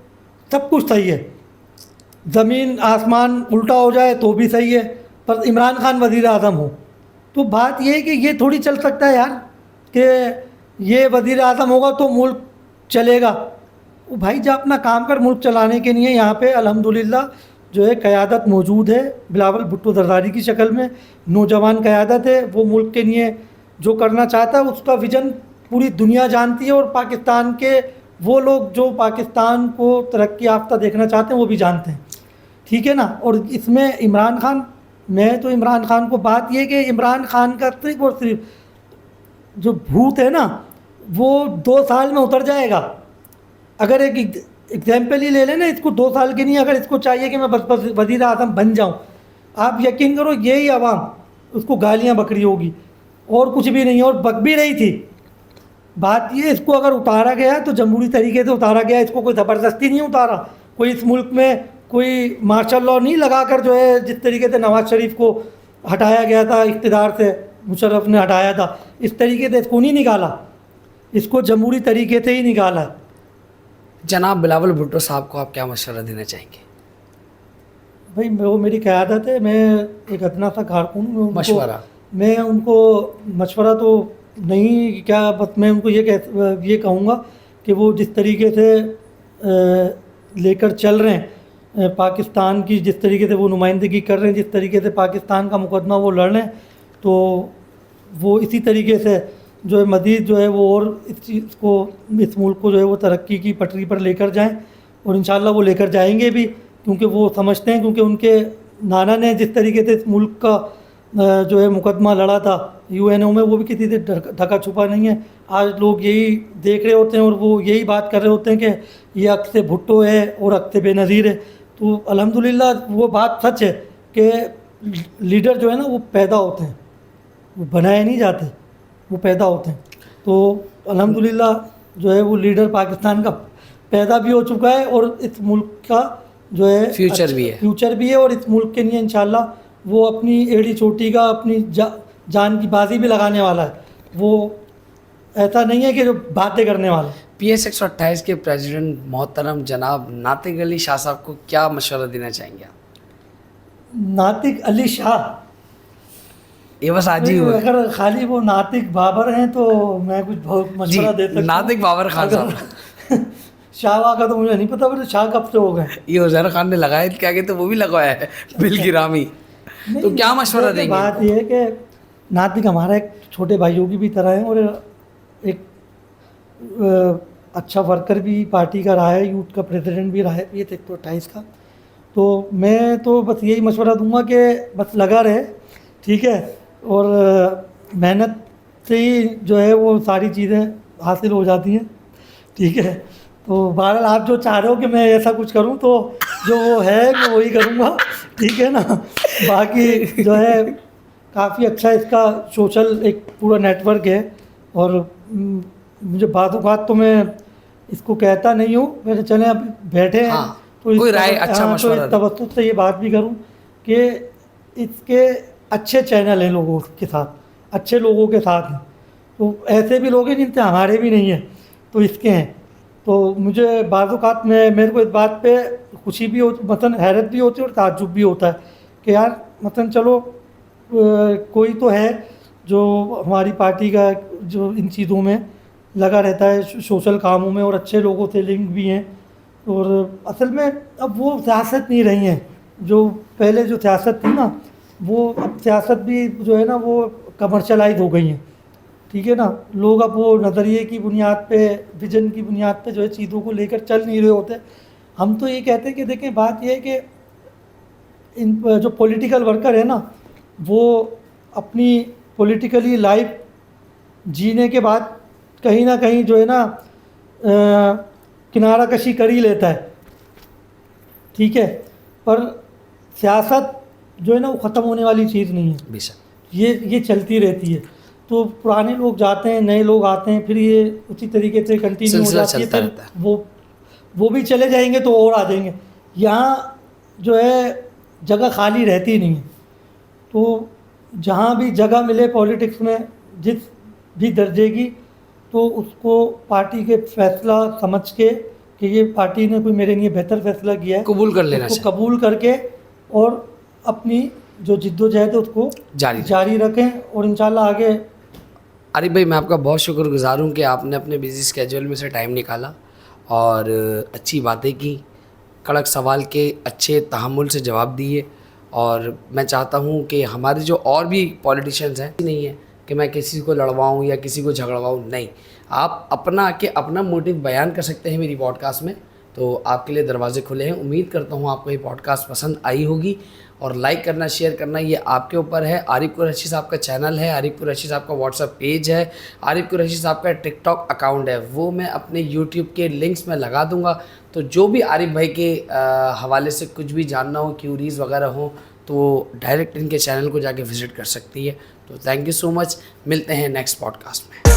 सब कुछ सही है, ज़मीन आसमान उल्टा हो जाए तो भी सही है, पर इमरान खान वज़ीर आज़म हो। तो बात ये है कि ये थोड़ी चल सकता है यार कि ये वज़ीर आज़म होगा तो मुल्क चलेगा। वो भाई जब अपना काम कर, मुल्क चलाने के लिए यहाँ पे अल्हम्दुलिल्लाह जो है क़यादत मौजूद है, बिलावल भुट्टो ज़रदारी की शक्ल में नौजवान क़यादत है। वो मुल्क के लिए जो करना चाहता है उसका विज़न पूरी दुनिया जानती है, और पाकिस्तान के वो लोग जो पाकिस्तान को तरक्की याफ्ता देखना चाहते हैं वो भी जानते हैं, ठीक है ना। और इसमें इमरान खान, मैं तो इमरान खान को, बात ये कि इमरान खान का सिर्फ और सिर्फ जो भूत है ना वो 2 साल में उतर जाएगा। अगर एक एग्जाम्पल ही ले लें ना, इसको 2 साल के नहीं, अगर इसको चाहिए कि मैं बस वज़ीर आज़म बन जाऊं, आप यकीन करो यही आवाम उसको गालियां बक रही होगी और कुछ भी नहीं, और बक भी रही थी। बात ये, इसको अगर उतारा गया है तो जमहूरी तरीके से उतारा गया है, इसको कोई ज़बरदस्ती नहीं उतारा। कोई इस मुल्क में कोई मार्शल लॉ नहीं लगाकर जो है, जिस तरीके से नवाज़ शरीफ को हटाया गया था इक़्तिदार से, मुशर्रफ ने हटाया था, इस तरीके से इसको नहीं निकाला, इसको जमहूरी तरीके से ही निकाला है। जनाब बिलावल भुट्टो साहब को आप क्या मशवरा देना चाहेंगे? भाई वो मेरी क़यादत है, मैं एक अदना सा कारकुन हूँ। मशवरा? मैं उनको मशवरा तो नहीं, क्या बस मैं उनको ये कहूँगा कि वो जिस तरीके से लेकर चल रहे हैं पाकिस्तान की, जिस तरीके से वो नुमाइंदगी कर रहे हैं, जिस तरीके से पाकिस्तान का मुकदमा वो लड़ रहे हैं, तो वो इसी तरीके से जो है मज़ीद जो है वो और इस चीज़ को, इस मुल्क को जो है वो तरक्की की पटरी पर लेकर जाएं, और इंशाल्लाह वो लेकर जाएंगे भी, क्योंकि वो समझते हैं, क्योंकि उनके नाना ने जिस तरीके से इस मुल्क का जो है मुकदमा लड़ा था यूएनओ में, वो भी किसी से ढका छुपा नहीं है। आज लोग यही देख रहे होते हैं और वो यही बात कर रहे होते हैं कि ये अक्स भुट्टो है और अक्स बेनज़ीर है। तो अल्हम्दुलिल्लाह वो बात सच है कि लीडर जो है ना वो पैदा होते हैं, वो बनाए नहीं जाते, वो पैदा होते हैं। तो अल्हम्दुलिल्लाह जो है वो लीडर पाकिस्तान का पैदा भी हो चुका है, और इस मुल्क का जो है फ्यूचर भी है, फ्यूचर भी है, और इस मुल्क के लिए इंशाल्लाह वो अपनी एड़ी चोटी का, अपनी जान की बाजी भी लगाने वाला है। वो ऐसा नहीं है कि जो बातें करने वाला है। PS 128 के प्रेसिडेंट मोहतरम जनाब नातिक अली शाह साहब को क्या मशवरा देना चाहेंगे आप? नातिक अली शाह, ये बस आज ही हुआ है। अगर खाली वो नातिक बाबर हैं तो मैं कुछ बहुत मशवरा दे सकता हूँ। नातिक बाबर खान साहब। शाह का तो मुझे नहीं पता, पर शाह कब से हो गए। ये उज़ैर खान ने लगाया क्या कहते, तो वो भी लगवाया है बिल गिरामी। तो क्या मशवरा देंगे? बात यह है कि नातिक हमारा एक छोटे भाइयों की भी तरह है, और एक अच्छा वर्कर भी पार्टी का रहा है, यूथ का प्रेसिडेंट भी रहा है PS 128 का। तो मैं तो बस यही मशवरा दूंगा कि बस लगा रहे, ठीक है, और मेहनत से ही जो है वो सारी चीज़ें हासिल हो जाती हैं, ठीक है। तो बहरहाल आप जो चाह रहे हो कि मैं ऐसा कुछ करूं, तो जो वो है मैं वही करूंगा, ठीक है ना। बाकी जो है काफ़ी अच्छा इसका सोशल एक पूरा नेटवर्क है, और मुझे बात तो मैं इसको कहता नहीं हूँ, वैसे चलें अब बैठे हैं। हाँ, तो कोई राय अच्छा मशवरा तो इस तवज्जुह से ये बात भी करूँ कि इसके अच्छे चैनल हैं लोगों के साथ, अच्छे लोगों के साथ हैं। तो ऐसे भी लोग हैं जिनसे हमारे भी नहीं हैं, तो इसके हैं। तो मुझे बाज़-औक़ात में मेरे को इस बात पे खुशी भी होती, मतलब हैरत भी होती है और ताज्जुब भी होता है कि यार मतलब चलो कोई तो है जो हमारी पार्टी का जो इन चीज़ों में लगा रहता है, सोशल कामों में, और अच्छे लोगों से लिंक भी हैं। और असल में अब वो सियासत नहीं रही हैं जो पहले जो सियासत थी ना, वो अब सियासत भी जो है ना वो कमर्शलाइज हो गई हैं, ठीक है ना। लोग अब वो नज़रिए की बुनियाद पे, विजन की बुनियाद पे जो है चीज़ों को लेकर चल नहीं रहे होते। हम तो ये कहते हैं कि देखें, बात ये है कि इन जो पॉलिटिकल वर्कर है ना, वो अपनी पॉलिटिकली लाइफ जीने के बाद कहीं ना कहीं जो है ना किनारा कशी कर ही लेता है, ठीक है। पर सियासत जो है ना वो ख़त्म होने वाली चीज़ नहीं है, बेशक ये चलती रहती है। तो पुराने लोग जाते हैं, नए लोग आते हैं, फिर ये उसी तरीके से कंटिन्यू हो जाती है, फिर वो भी चले जाएंगे तो और आ जाएंगे। यहाँ जो है जगह खाली रहती नहीं है। तो जहाँ भी जगह मिले पॉलिटिक्स में जिस भी दर्जे की, तो उसको पार्टी के फैसला समझ के कि ये पार्टी ने कोई मेरे लिए बेहतर फैसला किया है, कबूल कर लेना उसको कबूल करके और अपनी जो जिद्दोजहद है उसको जारी रखें, और इंशाल्लाह आगे। आरिफ भाई, मैं आपका बहुत शुक्रगुज़ार हूँ कि आपने अपने बिजी स्केड्यूल में से टाइम निकाला और अच्छी बातें की, कड़क सवाल के अच्छे तहम्मुल से जवाब दिए। और मैं चाहता हूँ कि हमारे जो और भी पॉलिटिशियंस हैं, नहीं है कि मैं किसी को लड़वाऊँ या किसी को झगड़वाऊँ, नहीं, आप अपना मोटिव बयान कर सकते हैं मेरी पॉडकास्ट में। तो आपके लिए दरवाजे खुले हैं। उम्मीद करता हूँ आपको ये पॉडकास्ट पसंद आई होगी, और लाइक करना, शेयर करना ये आपके ऊपर है। आरिफ कुरैशी साहब का चैनल है, आरिफ कुरैशी साहब का व्हाट्सएप पेज है, आरिफ कुरैशी साहब का टिकटॉक अकाउंट है, वो मैं अपने यूट्यूब के लिंक्स में लगा दूंगा। तो जो भी आरिफ भाई के हवाले से कुछ भी जानना हो, क्यूरीज़ वगैरह हो, तो डायरेक्ट इनके चैनल को जाके विज़िट कर सकती है। तो थैंक यू सो मच, मिलते हैं नेक्स्ट पॉडकास्ट में।